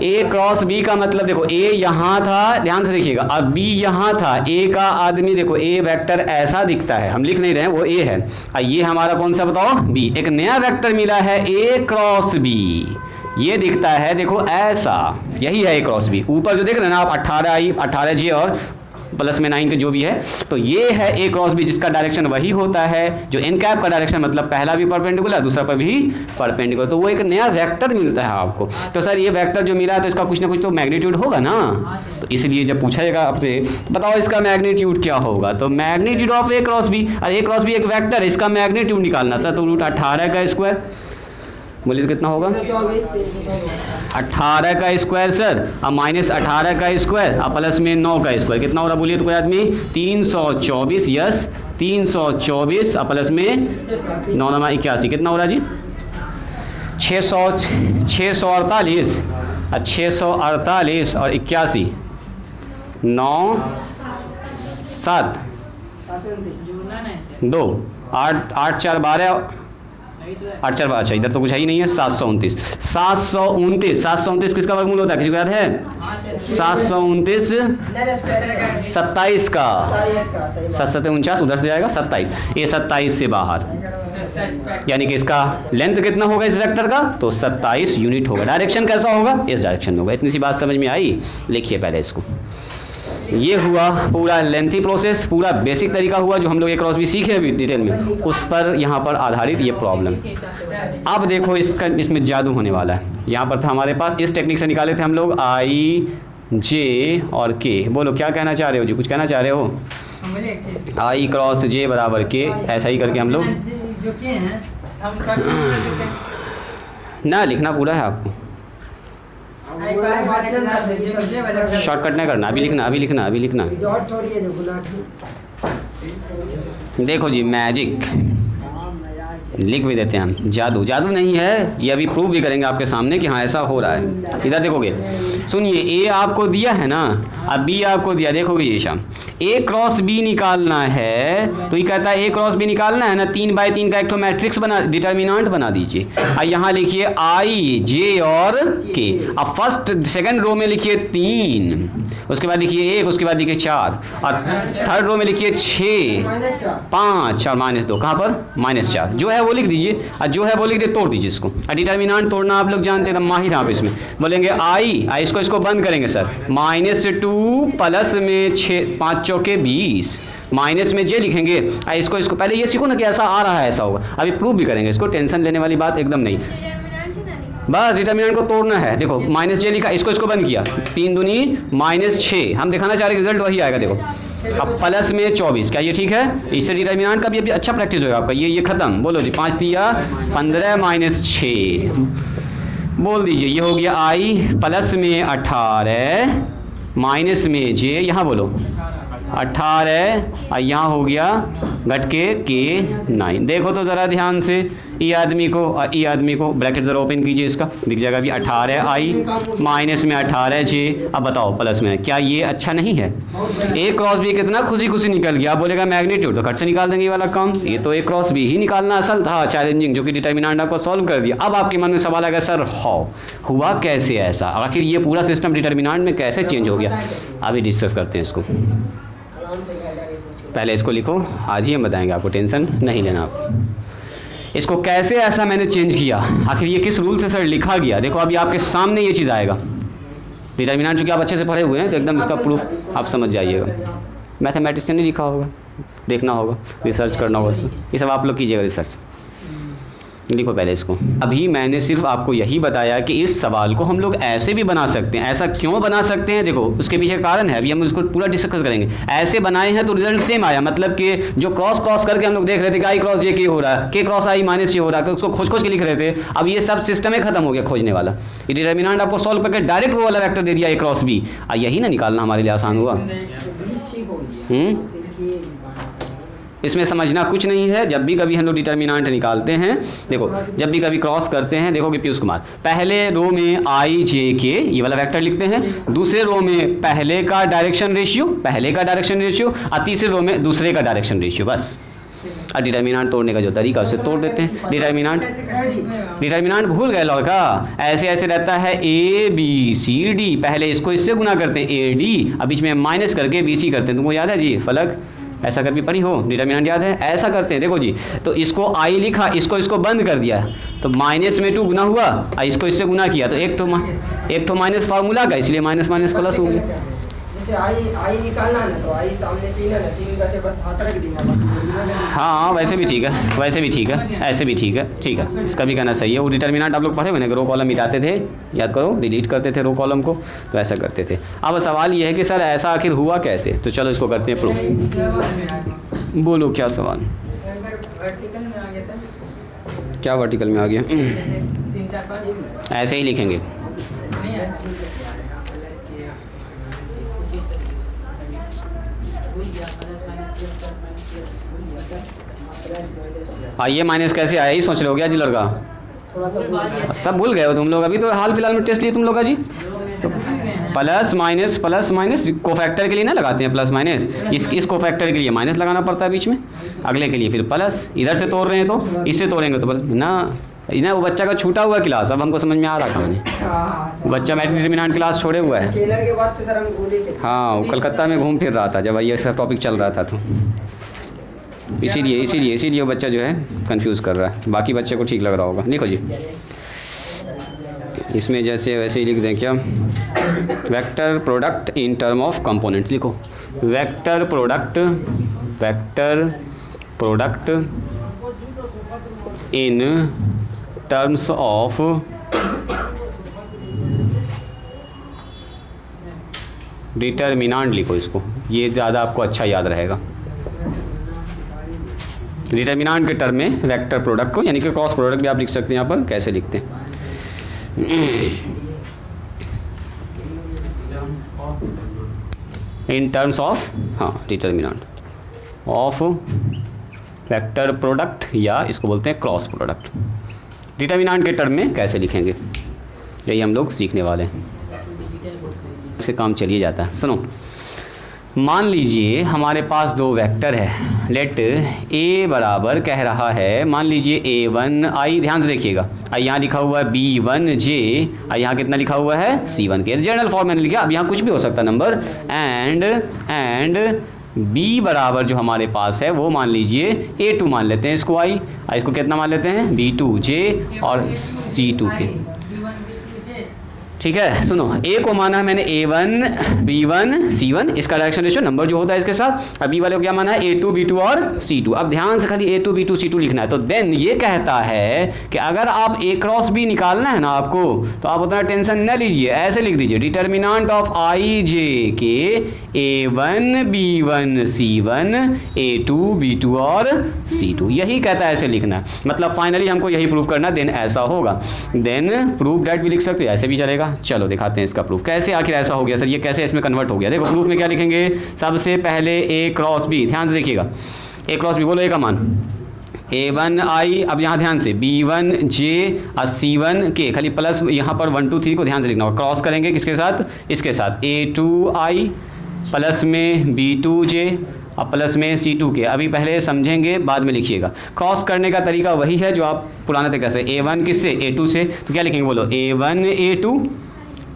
ए क्रॉस बी का मतलब, देखो ए यहाँ था, ध्यान से देखिएगा, अब बी यहाँ था, ए का आदमी, देखो ए वेक्टर ऐसा दिखता है, हम लिख नहीं रहे हैं, वो ए है, और ये हमारा कौन सा बताओ, बी। एक नया वेक्टर मिला है ए क्रॉस बी, ये दिखता है देखो ऐसा, यही है ए क्रॉस बी। ऊपर जो देख रहे हैं ना आप, 18 आई, 18 जे और प्लस में 9 के जो भी है, तो ये है ए क्रॉस बी, जिसका डायरेक्शन वही होता है जो एन कैप का डायरेक्शन, मतलब पहला भी परपेंडिकुलर, दूसरा पर भी परपेंडिकुलर, तो वो एक नया वेक्टर मिलता है आपको। तो सर ये वेक्टर जो मिला है तो इसका कुछ ना कुछ तो मैग्नीट्यूड होगा ना, तो इसलिए जब पूछा जाएगा आपसे बताओ इसका मैग्नीट्यूड क्या होगा, तो magnitude of A cross B, और ए क्रॉस बी एक वेक्टर है, इसका मैग्नीट्यूड निकालना था, तो √18 का स्क्वायर, बोलिए तो कितना होगा, 18 का स्क्वायर सर, अब माइनस 18 का स्क्वायर, अब प्लस में 9 का स्क्वायर, कितना हो रहा बोलिए तो कोई आदमी, 324, यस 324, अब प्लस में 9 9 81, कितना हो रहा जी, 648, 648 और 81, 9 7 2 8 8 4 12 8 4, अच्छा इधर तो कुछ है ही नहीं है, 729 किसका वर्गमूल होता है, किसी को याद है, 729 27 का, 7 49 उधर से जाएगा 27, ये 27 से बाहर, यानी कि इसका लेंथ कितना होगा इस वेक्टर का, तो 27 यूनिट होगा। डायरेक्शन कैसा होगा, इस डायरेक्शन में होगा। इतनी सी बात समझ में आई, लिखिए पहले इसको। ये हुआ पूरा लेंथी प्रोसेस, पूरा बेसिक तरीका हुआ जो हम लोग एक क्रॉस भी सीखे अभी डिटेल में, उस पर यहाँ पर आधारित ये प्रॉब्लम। अब देखो इसमें जादू होने वाला है। यहाँ पर था हमारे पास, इस टेक्निक से निकाले थे हम लोग आई जे और के। बोलो क्या कहना चाह रहे हो जी, कुछ कहना चाह रहे हो, आई क्रॉस जे बराबर के, ऐसा ही करके हम लोग जो किए हैं हम सब लिखते हैं। ना लिखना पूरा है आपको, शॉर्टकट नहीं करना, अभी लिखना अभी लिखना अभी लिखना। डॉट हो रही है जो गुलाब देखो जी मैजिक लिख भी देते हैं हम, जादू जादू नहीं है ये, अभी प्रूव भी करेंगे आपके सामने कि हाँ ऐसा हो रहा है। इधर देखोगे, सुनिए ए आपको दिया है ना, अब बी आपको दिया, देखोगे ये शाम ए क्रॉस बी निकालना है, तो ये कहता है ए क्रॉस बी निकालना है ना, 3x3 का एक तो मैट्रिक्स बना, डिटर्मिनेंट बना दीजिए। और यहाँ लिखिए आई जे और के, अब फर्स्ट सेकंड रो में लिखिए 3, उसके बाद लिखिए 1, उसके बाद लिखिए 4, और थर्ड रो में लिखिए 6 5 और -2, कहाँ पर -4, जो है वो लिख दीजिए, और जो है वो लिख दे, तोड़ दीजिए इसको। और डिटर्मिनेंट तोड़ना आप लोग जानते हैं, माहिर आप इसमें। बोलेंगे आई इसको बंद करेंगे सर, -2 प्लस में 6 5 चौके 20, माइनस में जे लिखेंगे। इसको पहले ये सीखो ना कि ऐसा आ रहा है ऐसा होगा, अभी प्रूव भी करेंगे इसको, टेंशन लेने वाली बात एकदम नहीं। बस डिटर्मिनेंट को तोड़ना है। देखो -j लिखा, इसको बंद किया, 3 दूनी -6, हम दिखाना चाह रहे हैं रिजल्ट वही आएगा। देखो अब प्लस में 24, क्या ये ठीक है? इससे डिटर्मिनेंट का भी अभी अच्छा प्रैक्टिस होगा आपका। ये खत्म, बोलो जी 5 दिया 15 -6 बोल दीजिए, ये हो गया आई प्लस में 18 माइनस में जे, यहाँ बोलो 18 और यहाँ हो गया घटके के 9। देखो तो ज़रा ध्यान से, ई आदमी को और ई आदमी को ब्रैकेट ज़रा ओपन कीजिए, इसका दिख जाएगा अभी 18 आई माइनस में 18 जे। अब बताओ प्लस में, क्या ये अच्छा नहीं है? ए क्रॉस बी कितना खुशी खुशी निकल गया। आप बोलेगा मैग्नीट्यूड तो खट से निकाल देंगे ये वाला काम, ये तो ए क्रॉस बी ही निकालना असल था, चैलेंजिंग, जो कि डिटर्मिनेंट आपको सॉल्व कर दिया। अब आपके मन में सवाल आएगा सर हाउ हुआ कैसे ऐसा, आखिर ये पूरा सिस्टम डिटर्मिनेंट में कैसे चेंज हो गया? अभी डिस्कस करते हैं इसको। पहले इसको लिखो, आज ही हम बताएंगे आपको, टेंशन नहीं लेना आप। इसको कैसे ऐसा मैंने चेंज किया, आखिर ये किस रूल से सर लिखा गया? देखो अभी आपके सामने ये चीज़ आएगा। डिटर्मिनेंट चूँकि आप अच्छे से पढ़े हुए हैं तो एकदम इसका प्रूफ आप समझ जाइएगा। मैथमेटिक्स ने लिखा होगा, देखना होगा, रिसर्च करना होगा, ये सब आप लोग कीजिएगा रिसर्च। लिखो पहले इसको। अभी मैंने सिर्फ आपको यही बताया कि इस सवाल को हम लोग ऐसे भी बना सकते हैं। ऐसा क्यों बना सकते हैं, देखो उसके पीछे कारण है, अभी हम उसको पूरा डिस्कस करेंगे। ऐसे बनाए हैं तो रिजल्ट सेम आया, मतलब कि जो क्रॉस करके हम लोग देख रहे थे कि आई क्रॉस जे के हो रहा है, के क्रॉस आई माइनस जे हो रहा है, उसको खोज के लिख रहे थे। अब ये सब सिस्टम ही खत्म हो गया खोजने वाला। ये डिटर्मिनेंट आपको सॉल्व करके डायरेक्ट वो वाला वेक्टर दे दिया ए क्रॉस बी, और यही ना निकालना हमारे लिए आसान हुआ। इसमें समझना कुछ नहीं है। जब भी कभी हम लोग डिटर्मिनेंट निकालते हैं, देखो जब भी कभी क्रॉस करते हैं, देखोगे पीयूष कुमार, पहले रो में आई जे के ये वाला वेक्टर लिखते हैं, दूसरे रो में पहले का डायरेक्शन रेशियो और तीसरे रो में दूसरे का डायरेक्शन रेशियो, बस। और डिटर्मिनेंट तोड़ने का जो तरीका उसे तोड़ देते हैं। डिटर्मिनेंट भूल गए लड़का, ऐसे रहता है ए बी सी डी, पहले इसको इससे गुना करते हैं ए डी, अब बीच में माइनस करके बी सी करते हैं। तुमको याद है जी फलक, ऐसा कभी पढ़ी हो? डिटर्मिनेंट याद है? ऐसा करते हैं। देखो जी, तो इसको आई लिखा, इसको बंद कर दिया, तो माइनस में 2 गुना हुआ, और इसको इससे गुना किया तो एक तो माइनस फार्मूला का, इसलिए माइनस प्लस हो गया। जैसे आई निकालना है ना, तो आई सामने 3 है ना, 3 का से बस हाथ रख देना। हाँ वैसे भी ठीक है, ऐसे भी ठीक है, इसका भी कहना सही है। वो डिटर्मिनेंट आप लोग पढ़े हुए ना, रो कॉलम मिटाते थे, याद करो, डिलीट करते थे रो कॉलम को, तो ऐसा करते थे। अब सवाल ये है कि सर ऐसा आखिर हुआ कैसे, तो चलो इसको करते हैं प्रूफ। बोलो क्या सवाल, क्या वर्टिकल में आ गया? ऐसे ही लिखेंगे। ये माइनस कैसे आया, ही सोच रहे हो क्या जी लड़का? सब भूल गए हो तुम लोग, अभी तो हाल फिलहाल में टेस्ट लिए तुम लोग का जी। तो प्लस माइनस कोफैक्टर के लिए ना लगाते हैं प्लस माइनस, इस कोफैक्टर के लिए माइनस लगाना पड़ता है बीच में, अगले के लिए फिर प्लस। इधर से तोड़ रहे हैं तो इससे तोड़ेंगे तो प्लस ना। वो बच्चा का छूटा हुआ क्लास अब हमको समझ में आ रहा था। मैंने बच्चा डिटर्मिनेंट क्लास छोड़े हुआ है। के बाद तो सर हम भूले थे। हाँ, वो कलकत्ता में घूम फिर रहा था जब ये सब टॉपिक चल रहा था, तो इसीलिए वो बच्चा जो है कंफ्यूज कर रहा है। बाकी बच्चे को ठीक लग रहा होगा। लिखो जी, इसमें जैसे वैसे ही लिख दें क्या, vector product in term of component लिखो। Vector product in terms of determinant लिखो इसको, ये ज़्यादा आपको अच्छा याद रहेगा। डिटर्मिनेंट के टर्म में वेक्टर प्रोडक्ट को, यानी कि क्रॉस प्रोडक्ट भी आप लिख सकते हैं। यहाँ पर कैसे लिखते हैं? इन टर्म्स ऑफ, हाँ, डिटर्मिनेंट ऑफ वेक्टर प्रोडक्ट, या इसको बोलते हैं क्रॉस प्रोडक्ट। डिटर्मिनेंट के टर्म में कैसे लिखेंगे, यही हम लोग सीखने वाले हैं। इससे काम चलिए जाता है। सुनो, मान लीजिए हमारे पास दो वेक्टर है। लेट ए बराबर कह रहा है, मान लीजिए A1i, ध्यान से देखिएगा, यहाँ लिखा हुआ है B1j, यहाँ कितना लिखा हुआ है C1 के, जनरल फॉर्म मैंने लिखा। अब यहाँ कुछ भी हो सकता है नंबर। एंड B बराबर जो हमारे पास है वो मान लीजिए A2 मान लेते हैं इसको, इसको कितना मान लेते हैं B2j और C2 के। ठीक है, सुनो, A को माना है मैंने A1 B1 C1, इसका डायरेक्शन रेशियो नंबर जो होता है इसके साथ। अब B वाले को क्या माना है A2 B2 और C2। अब ध्यान से खाली A2 B2 C2 लिखना है। तो देन ये कहता है कि अगर आप A क्रॉस B निकालना है ना आपको, तो आप उतना टेंशन न लीजिए, ऐसे लिख दीजिए डिटर्मिनेंट ऑफ I J के A1 B1 C1 A2 B2 और C2, यही कहता है ऐसे लिखना है। मतलब फाइनली हमको यही प्रूव करना, देन ऐसा होगा। देन प्रूव डैट भी लिख सकते हैं, ऐसे भी चलेगा। चलो दिखाते हैं इसका प्रूफ कैसे आखिर ऐसा हो गया सर, ये कैसे इसमें कन्वर्ट हो गया। देखो प्रूफ में क्या लिखेंगे, सबसे पहले A क्रॉस B, ध्यान से देखिएगा, A क्रॉस B, बोलो A का मान A1i। अब यहाँ ध्यान से B1j और C1 के, खाली प्लस यहाँ पर 1 2 3 को ध्यान से लिखना होगा। क्रॉस करेंगे किसके साथ, इसके साथ A2i प्लस में B2j और प्लस में C2 के। अभी पहले समझेंगे, बाद में लिखिएगा। क्रॉस करने का तरीका वही है जो आप पुराने तरीके से, A1 किससे A2 से, तो क्या लिखेंगे बोलो A1 A2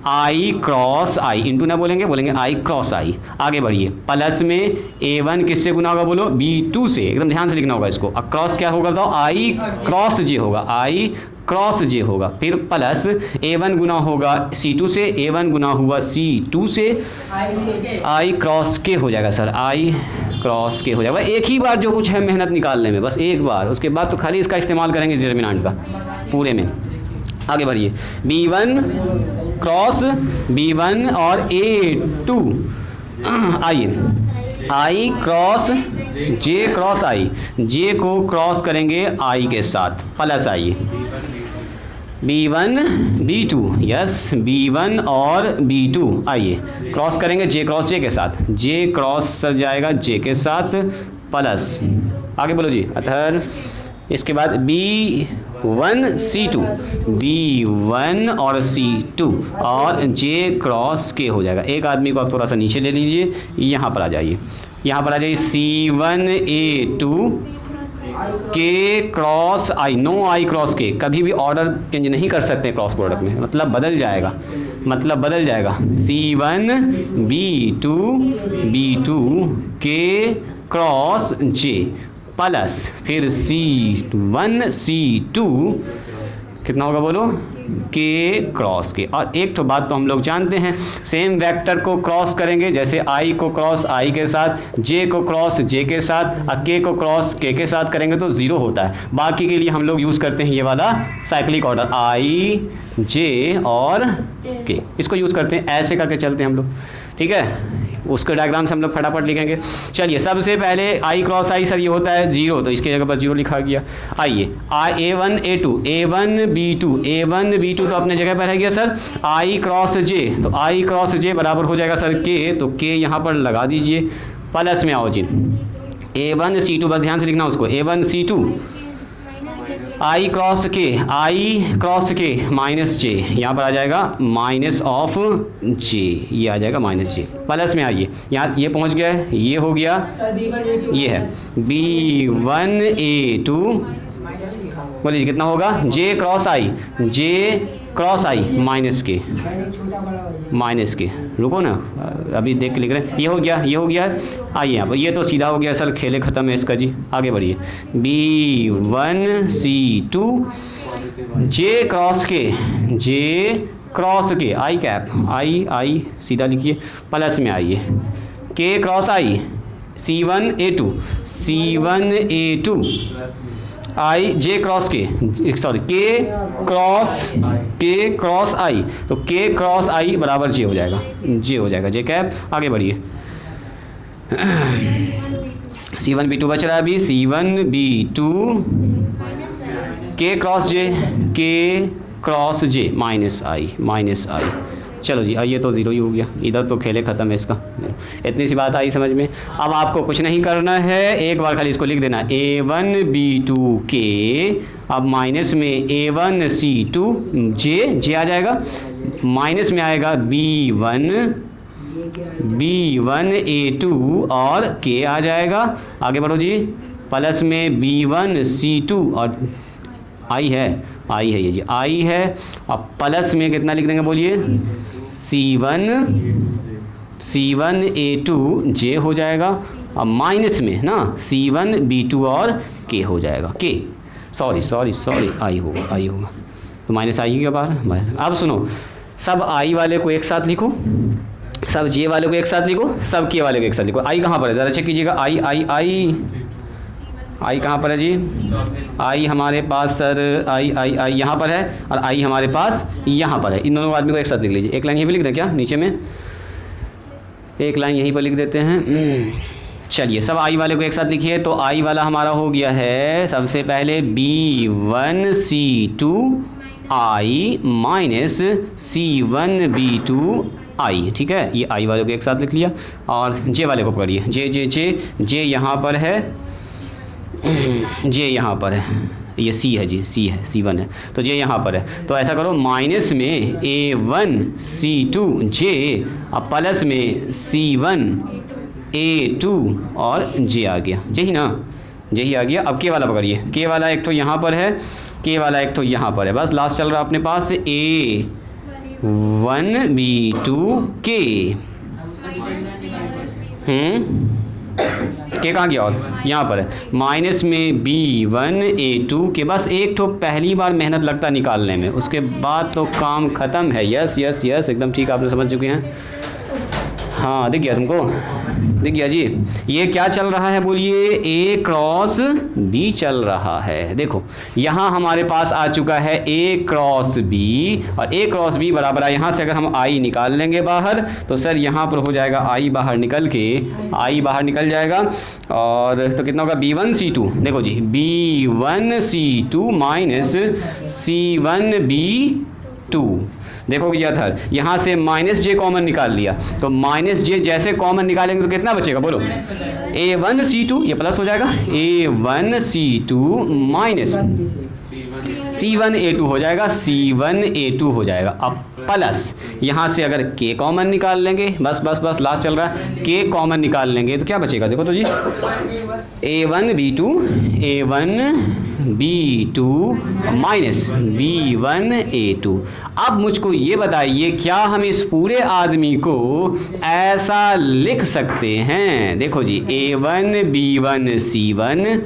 I cross I, into ना बोलेंगे, बोलेंगे I क्रॉस I। आगे बढ़िए, प्लस में A1 किससे गुना होगा बोलो B2 से, एकदम ध्यान से लिखना होगा इसको। अब क्रॉस क्या होगा बताओ, I क्रॉस J होगा, I क्रॉस J होगा। फिर प्लस A1 गुना होगा C2 से, A1 गुना हुआ C2 से, I क्रॉस K हो जाएगा सर, I क्रॉस K हो जाएगा। एक ही बार जो कुछ है मेहनत निकालने में, बस एक बार, उसके बाद तो खाली इसका इस्तेमाल करेंगे डिटर्मिनेंट का पूरे में। आगे बढ़िए, B1 क्रॉस B1 और A2 I cross J cross I, J को क्रॉस करेंगे I के साथ, plus I B1 B2, yes B1 और B2 आइए क्रॉस करेंगे J क्रॉस J के साथ, J क्रॉस सर जाएगा J के साथ प्लस, आगे बोलो जी अथर। इसके बाद B1 C2, B1 और C2 और J क्रॉस K हो जाएगा। एक आदमी को आप थोड़ा सा नीचे ले लीजिए, यहाँ पर आ जाइए, यहाँ पर आ जाइए C1 A2 K cross I, no I cross K, कभी भी ऑर्डर चेंज नहीं कर सकते क्रॉस प्रोडक्ट में, मतलब बदल जाएगा, मतलब बदल जाएगा। C1 B2 B2 K cross J plus फिर C1 C2 कितना होगा बोलो K क्रॉस K। और एक तो बात तो हम लोग जानते हैं, सेम वेक्टर को क्रॉस करेंगे, जैसे I को क्रॉस I के साथ, J को क्रॉस J के साथ और K को क्रॉस K के साथ करेंगे तो 0 होता है। बाकी के लिए हम लोग यूज़ करते हैं ये वाला साइक्लिक ऑर्डर I J और K, इसको यूज़ करते हैं, ऐसे करके चलते हैं हम लोग, ठीक है। उसके डायग्राम से हम लोग फटाफट लिखेंगे। चलिए सबसे पहले I क्रॉस I सर ये होता है 0, तो इसके जगह पर 0 लिखा गया। आइए A1 A2 A1 B2 A1 B2 तो अपने जगह पर रह गया सर। I क्रॉस J, तो I क्रॉस J बराबर हो जाएगा सर K, तो K यहाँ पर लगा दीजिए, प्लस में आओ जी A1 C2, बस ध्यान से लिखना उसको, A1 C2 I cross K minus J, यहाँ पर आ जाएगा माइनस ऑफ J, ये आ जाएगा माइनस J, प्लस में आइए यहाँ ये पहुँच गया है, ये हो गया, ये है B1 A2, बोलिए कितना होगा J क्रॉस I माइनस के, रुको ना अभी देख के लिख रहे हैं, ये हो गया। आइए यहाँ पर, ये तो सीधा हो गया सर, खेले ख़त्म है इसका जी। आगे बढ़िए B1 C2 J क्रॉस के I कैप I सीधा लिखिए, प्लस में आइए K cross I C1 A2 I J cross K, sorry K cross I, तो K क्रॉस I बराबर J हो जाएगा J कैप। आगे बढ़िए C1B2 बच रहा है अभी, C1B2 K cross J minus I। चलो जी, ये तो ज़ीरो ही हो गया, इधर तो खेले ख़त्म है इसका। इतनी सी बात आई समझ में। अब आपको कुछ नहीं करना है, एक बार खाली इसको लिख देना A1B2K, अब माइनस में A1C2J आ जाएगा, माइनस में आएगा B1A2 और K आ जाएगा। आगे बढ़ो जी, प्लस में B1C2 और I है ये जी I है, अब प्लस में कितना लिख देंगे बोलिए, C1A2J हो जाएगा, अब माइनस में ना C1B2 और K हो जाएगा, K सॉरी I होगा तो माइनस I के बाहर। अब सुनो, सब I वाले को एक साथ लिखो, सब J वाले को एक साथ लिखो, सब K वाले को एक साथ लिखो। I कहाँ पर है ज़रा चेक कीजिएगा, I कहाँ पर है जी, I हमारे पास सर I यहाँ पर है और I हमारे पास यहाँ पर है। इन दोनों आदमी को एक साथ लिख लीजिए। एक लाइन यहीं पे लिख दें क्या, नीचे में एक लाइन यहीं पर लिख देते हैं। चलिए, सब I वाले को एक साथ लिखिए। तो I वाला हमारा हो गया है सबसे पहले B1C2I माइनस C1B2I, ठीक है, ये I वाले को एक साथ लिख लिया। और J वाले को पकड़िए, J यहाँ पर है, J यहाँ पर है, ये C है जी, C1 है, तो J यहाँ पर है। तो ऐसा करो, माइनस में A1C2J अब प्लस में C1A2 और J आ गया, J ही ना, J ही आ गया। अब K वाला पकड़िए, K वाला एक तो यहाँ पर है, K वाला एक तो यहाँ पर है, बस लास्ट चल रहा है अपने पास A1B2K। K कहाँ गया, और यहाँ पर है, माइनस में B1A2 के, बस एक तो पहली बार मेहनत लगता निकालने में, उसके बाद तो काम ख़त्म है। यस एकदम ठीक, आपने समझ चुके हैं। हाँ, दिख गया तुमको, दिख गया जी। ये क्या चल रहा है बोलिए, A क्रॉस B चल रहा है। देखो यहाँ हमारे पास आ चुका है A क्रॉस B, और A क्रॉस B बराबर है, यहाँ से अगर हम I निकाल लेंगे बाहर तो सर यहाँ पर हो जाएगा I बाहर निकल के, I बाहर निकल जाएगा, और तो कितना होगा B1C2, देखो जी B1C2 माइनस C1B2। देखो क्या था, यहाँ से माइनस J कॉमन निकाल लिया, तो माइनस J जैसे कॉमन निकालेंगे तो कितना बचेगा बोलो, A1C2 ये प्लस हो जाएगा, A1C2 माइनस C1A2 हो जाएगा, C1A2 हो जाएगा। अब प्लस यहाँ से अगर K कॉमन निकाल लेंगे, बस लास्ट चल रहा है, K कॉमन निकाल लेंगे तो क्या बचेगा, देखो तो जी A1B2 माइनस B1A2। अब मुझको ये बताइए, क्या हम इस पूरे आदमी को ऐसा लिख सकते हैं, देखो जी A1B1C1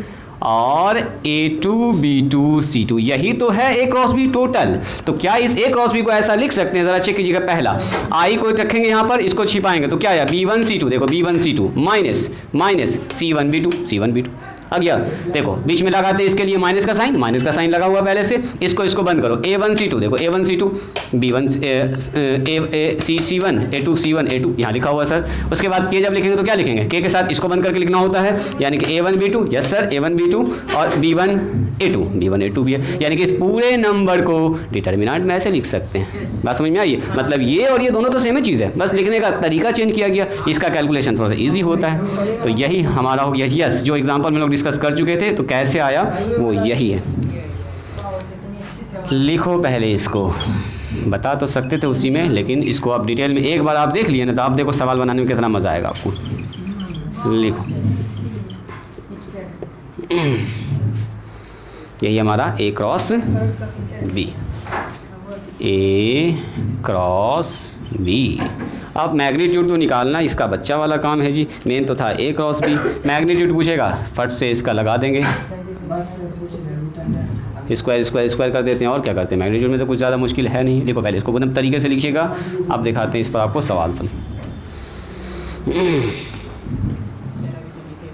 और A2B2C2, यही तो है A क्रॉस B टोटल। तो क्या इस A क्रॉस B को ऐसा लिख सकते हैं, ज़रा चेक कीजिएगा। पहला I को रखेंगे यहाँ पर, इसको छिपाएंगे तो क्या आया B1C2, देखो B1C2 माइनस C1B2 आ गया। देखो बीच में लगाते हैं इसके लिए माइनस का साइन लगा हुआ पहले से, इसको बंद करो, A1C2 देखो A1C2 B1 C1 A2C1 A2 यहाँ लिखा हुआ सर। उसके बाद K जब लिखेंगे तो क्या लिखेंगे, K के साथ इसको बंद करके लिखना होता है, यानी कि A1B2, यस सर A1B2 और B1A2 भी है, यानी कि इस पूरे नंबर को डिटर्मिनेंट में ऐसे लिख सकते हैं। बात समझ में आई, मतलब ये और ये दोनों तो सेम ही चीज़ है, बस लिखने का तरीका चेंज किया गया, इसका कैलकुलेशन थोड़ा सा ईजी होता है। तो यही हमारा हो गया, यस जो एग्जाम्पल में लोग डिस्कस कर चुके थे, तो कैसे आया वो यही है। लिखो पहले, इसको बता तो सकते थे उसी में, लेकिन इसको आप डिटेल में एक बार आप देख लिए ना, तो आप देखो सवाल बनाने में कितना मज़ा आएगा आपको। लिखो, यही हमारा A क्रॉस B। अब मैग्नीट्यूड तो निकालना इसका बच्चा वाला काम है जी, मेन तो था A क्रॉस B। मैग्नीट्यूड पूछेगा, फट से इसका लगा देंगे, स्क्वायर कर देते हैं, और क्या करते हैं, मैग्नीट्यूड में तो कुछ ज़्यादा मुश्किल है नहीं। देखो पहले इसको एकदम तरीके से लिखिएगा, अब दिखाते हैं इस पर आपको सवाल सब।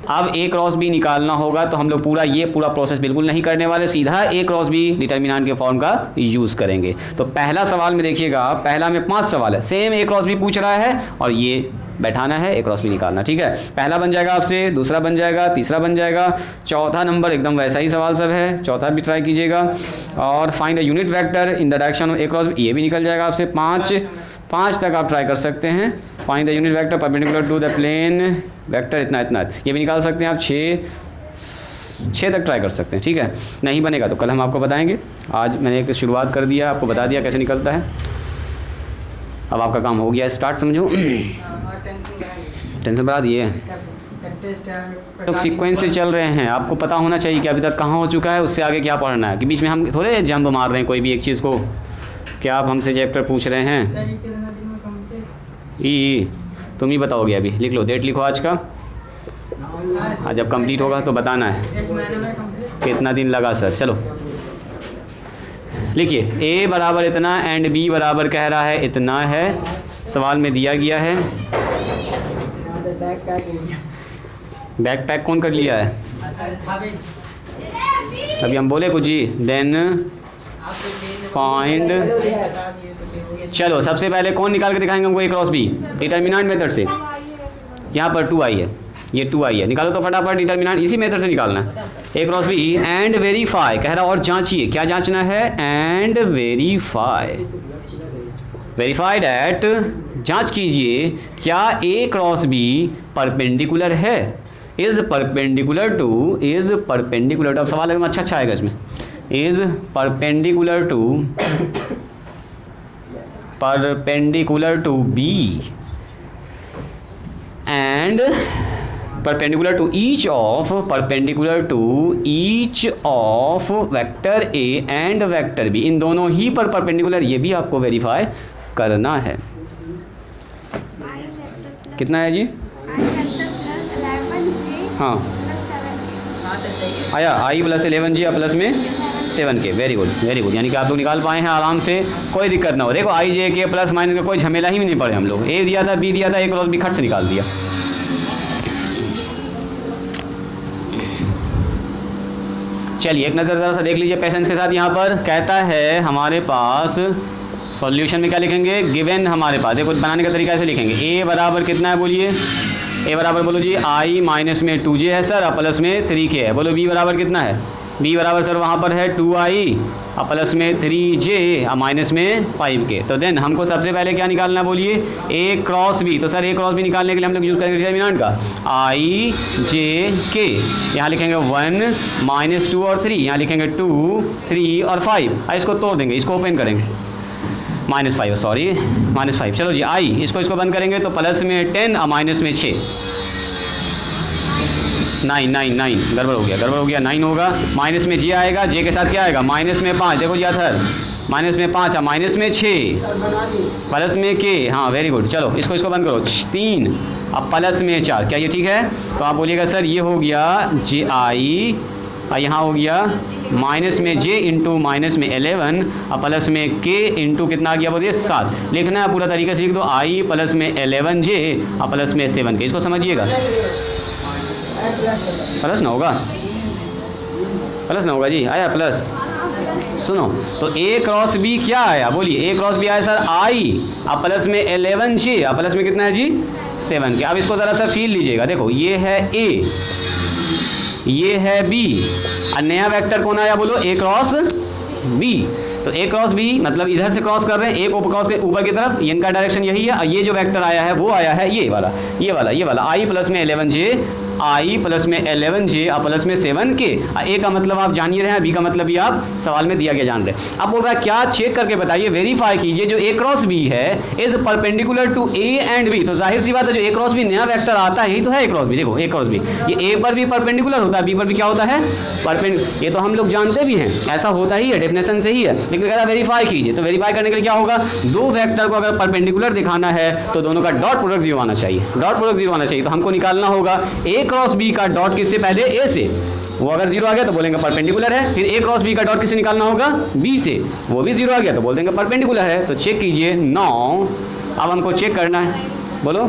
अब ए क्रॉस बी निकालना होगा तो हम लोग पूरा प्रोसेस बिल्कुल नहीं करने वाले, सीधा ए क्रॉस बी डिटर्मिनेंट के फॉर्म का यूज़ करेंगे। तो पहला सवाल में देखिएगा, पहला में 5 सवाल है, सेम ए क्रॉस बी पूछ रहा है और ये बैठाना है, ए क्रॉस बी निकालना, ठीक है। पहला बन जाएगा आपसे, दूसरा बन जाएगा, तीसरा बन जाएगा, चौथा नंबर एकदम वैसा ही सवाल सब है, चौथा भी ट्राई कीजिएगा। और find the unit vector in the direction of A cross B, ये भी निकल जाएगा आपसे। 5 तक आप ट्राई कर सकते हैं। Find the unit vector perpendicular to the plane vector, इतना ये भी निकाल सकते हैं आप। 6 तक ट्राई कर सकते हैं, ठीक है। नहीं बनेगा तो कल हम आपको बताएंगे, आज मैंने एक शुरुआत कर दिया, आपको बता दिया कैसे निकलता है। अब आपका काम हो गया स्टार्ट, समझो। टेंशन बढ़ा दिए तो सीक्वेंस से चल रहे हैं, आपको पता होना चाहिए कि अभी तक कहाँ हो चुका है, उससे आगे क्या पढ़ना है, कि बीच में हम थोड़े जंप मार रहे हैं कोई भी एक चीज़ को। क्या आप हमसे चैप्टर पूछ रहे हैं? तुम ही बताओगे, अभी लिख लो, डेट लिखो आज का, आज जब कंप्लीट होगा तो बताना है कितना दिन लगा सर। चलो लिखिए, ए बराबर इतना एंड बी बराबर कह रहा है इतना है, सवाल में दिया गया है। बैक पैक कौन कर लिया है? अभी हम बोले कुछ जी। देन फाइंड, चलो सबसे पहले कौन निकाल के दिखाएंगे हमको, ए क्रॉस बी डिटर्मिनेंट मेथड से। यहाँ पर 2 आई है, ये 2 आई है, निकालो तो फटाफट डिटर्मिनेंट, इसी मेथड से निकालना है। ए क्रॉस बी एंड वेरीफाई कह रहा, और जांचिए, क्या जांचना है? एंड वेरीफाई, वेरीफाई डैट, जांच कीजिए क्या ए क्रॉस बी परपेंडिकुलर है, is perpendicular to, is perpendicular to. अब सवाल एकदम अच्छा आएगा इसमें, is perpendicular to B and perpendicular to each of vector A and vector B, इन दोनों ही पर परपेंडिकुलर, ये भी आपको वेरीफाई करना है। कितना है जी? हाँ आया, आई प्लस 11G प्लस में 7K, very good very good, यानी कि आप लोग निकाल पाए हैं आराम से, कोई दिक्कत ना हो। देखो आई जे के प्लस माइनस का कोई झमेला ही नहीं पड़े हम लोग, ए दिया था, बी दिया था, ए क्रॉस बी खट से निकाल दिया। चलिए एक नज़र ज़रा सा देख लीजिए पेशेंस के साथ। यहाँ पर कहता है हमारे पास सॉल्यूशन में क्या लिखेंगे, गिवन हमारे पास, देखो बनाने का तरीका ऐसे लिखेंगे, ए बराबर कितना है बोलिए, ए बराबर बोलो जी आई माइनस में 2J है सर, और प्लस में 3K है। बोलो बी बराबर कितना है, बी बराबर सर वहाँ पर है 2I और प्लस में 3J और माइनस में 5K। तो देन हमको सबसे पहले क्या निकालना बोलिए, ए क्रॉस बी। तो सर ए क्रॉस बी निकालने के लिए हम लोग यूज़ करेंगे डिटर्मिनेंट का IJK, यहाँ लिखेंगे 1 माइनस 2 और 3, यहाँ लिखेंगे 2 3 और 5, इसको तोड़ देंगे, इसको ओपन करेंगे, -5 सॉरी -5। चलो जी आई, इसको बंद करेंगे तो प्लस में 10 और माइनस में 6, 9 गड़बड़ हो गया 9 होगा, माइनस में J आएगा, J के साथ क्या आएगा, माइनस में 5, देखो जी सर माइनस में 5 और माइनस में 6, प्लस में K, हाँ वेरी गुड। चलो इसको बंद करो, 3 अब प्लस में 4, क्या ये ठीक है? तो आप बोलिएगा सर ये हो गया JI और यहाँ हो गया माइनस में J इंटू माइनस में 11 और प्लस में K इंटू कितना आ गया बोलिए 7। लिखना है पूरा तरीके से लिख दो, I प्लस में 11J और प्लस में 7K, इसको समझिएगा। प्लस ना होगा जी, आया प्लस। सुनो तो ए क्रॉस बी क्या आया बोलिए, ए क्रॉस बी आया सर I और प्लस में 11J और प्लस में कितना है जी 7K। अब इसको ज़रा सा फील लीजिएगा, देखो ये है A, ये है B और नया वेक्टर कौन आया बोलो, ए क्रॉस बी। तो ए क्रॉस बी मतलब इधर से क्रॉस कर रहे हैं, ए को क्रॉस के ऊपर की तरफ, इनका डायरेक्शन यही है। और ये जो वेक्टर आया है वो आया है ये वाला I प्लस में 11J, I प्लस में 11J और प्लस में 7K। ए का मतलब आप जान ही रहे हैं, बी का मतलब भी आप सवाल में दिया गया जान रहे हैं। अब बोल रहा है क्या, चेक करके बताइए, वेरीफाई कीजिए जो ए क्रॉस बी है is perpendicular to A and B. तो जाहिर सी बात है जो ए क्रॉस बी नया वेक्टर आता है यही तो है ए क्रॉस बी। देखो ए क्रॉस बी ये ए पर भी परपेंडिकुलर होता है, बी पर भी क्या होता है परपेंडिकुलर, ये तो हम लोग जानते भी हैं, ऐसा होता ही है, डेफिनेशन से ही है। लेकिन कह रहा वेरीफाई कीजिए, तो वेरीफाई करने के लिए क्या होगा, दो वेक्टर को अगर परपेंडिकुलर दिखाना है तो दोनों का डॉट प्रोडक्ट 0 आना चाहिए, डॉट प्रोडक्ट 0 आना चाहिए। तो हमको निकालना होगा ए क्रॉस बी का डॉट किससे, पहले ए से, वो अगर 0 आ गया तो बोलेंगे परपेंडिकुलर है। फिर ए क्रॉस बी का डॉट किससे निकालना होगा, बी से, वो भी 0 आ गया तो बोल देंगे परपेंडिकुलर है। तो चेक कीजिए 9, अब हमको चेक करना है, बोलो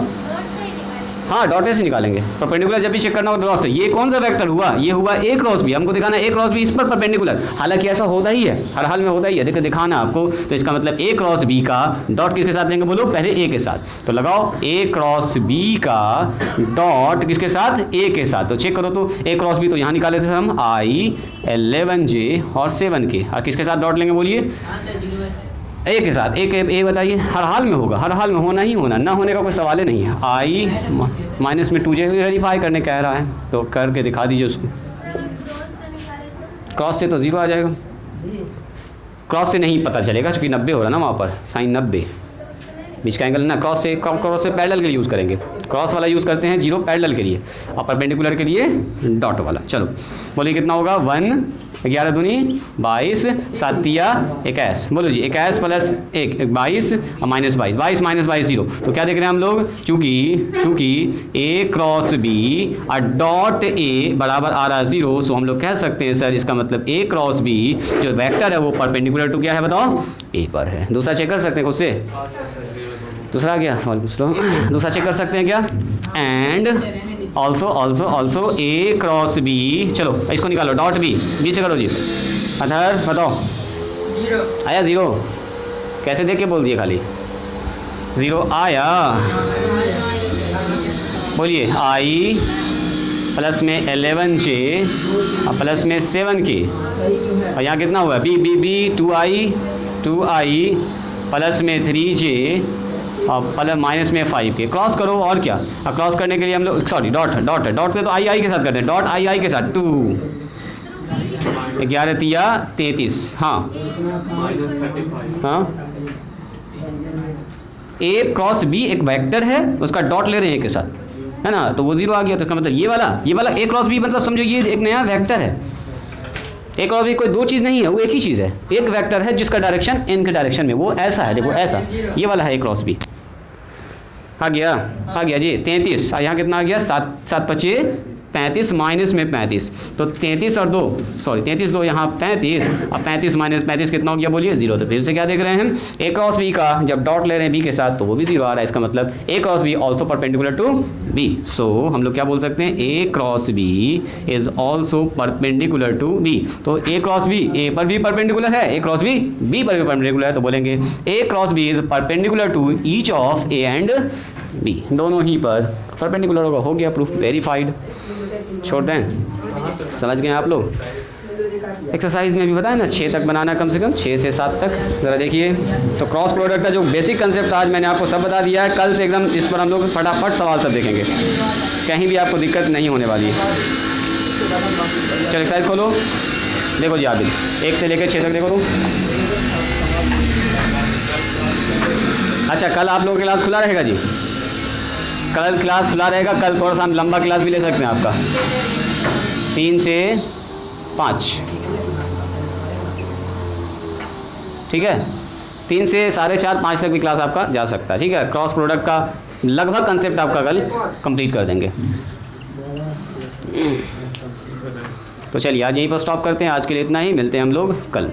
हाँ डॉट से निकालेंगे। परपेंडिकुलर जब भी चेक करना हो डॉट से। ये कौन सा वेक्टर हुआ? ये हुआ ए क्रॉस बी। हमको दिखाना ए क्रॉस बी इस पर परपेंडिकुलर, हालांकि ऐसा होता ही है, हर हाल में होता ही है। देखो दिखाना आपको, तो इसका मतलब ए क्रॉस बी का डॉट किसके साथ लेंगे बोलो? पहले ए के साथ। तो लगाओ ए क्रॉस बी का डॉट किसके साथ? ए के साथ। तो चेक करो तो ए क्रॉस बी तो यहाँ निकाले थे हम आई 11J और 7K। और किसके साथ डॉट लेंगे बोलिए? हाँ सर, 0 है। ए के साथ। ए बताइए, हर हाल में होगा, हर हाल में होना ही होना, ना होने का कोई सवाल ही नहीं है। आई माइनस में 2J वेरीफाई करने कह रहा है, तो करके दिखा दीजिए उसको। क्रॉस से तो 0 आ जाएगा, क्रॉस से नहीं पता चलेगा क्योंकि 90 हो रहा ना वहाँ पर, साइन 90 बीच का एंगल ना। क्रॉस से पैरेलल के लिए यूज़ करेंगे, क्रॉस वाला यूज़ करते हैं 0 पैरेलल के लिए, और परपेंडिकुलर के लिए डॉट वाला। चलो बोलिए कितना होगा? 1 11 दूनी 22 7 तिया 21। बोलो जी 21 प्लस 1 22 और माइनस 22, 22 माइनस 22 0। तो क्या देख रहे हैं हम लोग? चूंकि ए क्रॉस बी और डॉट ए बराबर आ रहा है 0, सो हम लोग कह सकते हैं सर इसका मतलब ए क्रॉस बी जो वेक्टर है वो परपेंडिकुलर टू क्या है बताओ? ए पर है। दूसरा चेक कर सकते हैं खुद से? दूसरा क्या और पूछ लो? दूसरा चेक कर सकते हैं क्या? And also A cross B. चलो इसको निकालो, डॉट बी से करो जी। अधर बताओ 0 आया 0? कैसे देख के बोल दिए खाली? 0 आया। बोलिए आई प्लस में 11J और प्लस में 7K, और यहाँ कितना हुआ? बी 2i प्लस में 3J और प्लस माइनस में 5K। क्रॉस करो और क्या? और क्रॉस करने के लिए हम लोग सॉरी डॉट के तो आई के साथ करते हैं, डॉट आई के साथ 2 11 तिया 33। हाँ हाँ ए क्रॉस बी एक वेक्टर है, उसका डॉट ले रहे हैं एक के साथ, है ना? तो वो 0 आ गया। तो इसका मतलब ये वाला ए क्रॉस बी मतलब समझो ये एक नया वेक्टर है। ए क्रॉस बी कोई दो चीज़ नहीं है, वो एक ही चीज़ है, एक वेक्टर है जिसका डायरेक्शन इन के डायरेक्शन में वो ऐसा है। देखो ऐसा, ये वाला है ए क्रॉस बी। आ गया जी 33। और यहाँ कितना आ गया? 7 25 35 माइनस में 35, तो 33 और 2 सॉरी 33 2 यहाँ 35 और 35 माइनस 35 कितना हो गया बोलिए? 0। तो फिर से क्या देख रहे हैं हम? ए क्रॉस बी का जब डॉट ले रहे हैं बी के साथ तो वो भी 0 आ रहा है। इसका मतलब A cross B also perpendicular to B. So हम लोग क्या बोल सकते हैं? A cross B is also perpendicular to B. तो ए क्रॉस बी ए पर भी परपेंडिकुलर है, ए क्रॉस बी बी पर भी परपेंडिकुलर है, तो बोलेंगे A cross B is perpendicular to each of A and B. दोनों ही पर परपेंडिकुलर होगा। हो गया प्रूफ, वेरीफाइड। छोड़ दें? समझ गए आप लोग? एक्सरसाइज में भी बताया ना 6 तक बनाना, कम से कम 6 से 7 तक। ज़रा देखिए, तो क्रॉस प्रोडक्ट का जो बेसिक कंसेप्ट आज मैंने आपको सब बता दिया है। कल से एकदम इस पर हम लोग फटाफट सवाल सब देखेंगे, कहीं भी आपको दिक्कत नहीं होने वाली है। चलो एक्सरसाइज खोलो, देखो जी आदिल 1 से लेकर 6 तक देखो तुम। अच्छा कल आप लोगों की क्लास खुला रहेगा जी? कल क्लास खुला रहेगा। कल थोड़ा सा हम लंबा क्लास भी ले सकते हैं आपका, 3 से 5, ठीक है? 3 से 4:30 5 तक भी क्लास आपका जा सकता है, ठीक है? क्रॉस प्रोडक्ट का लगभग कंसेप्ट आपका कल कंप्लीट कर देंगे। तो चलिए आज यहीं पर स्टॉप करते हैं। आज के लिए इतना ही, मिलते हैं हम लोग कल।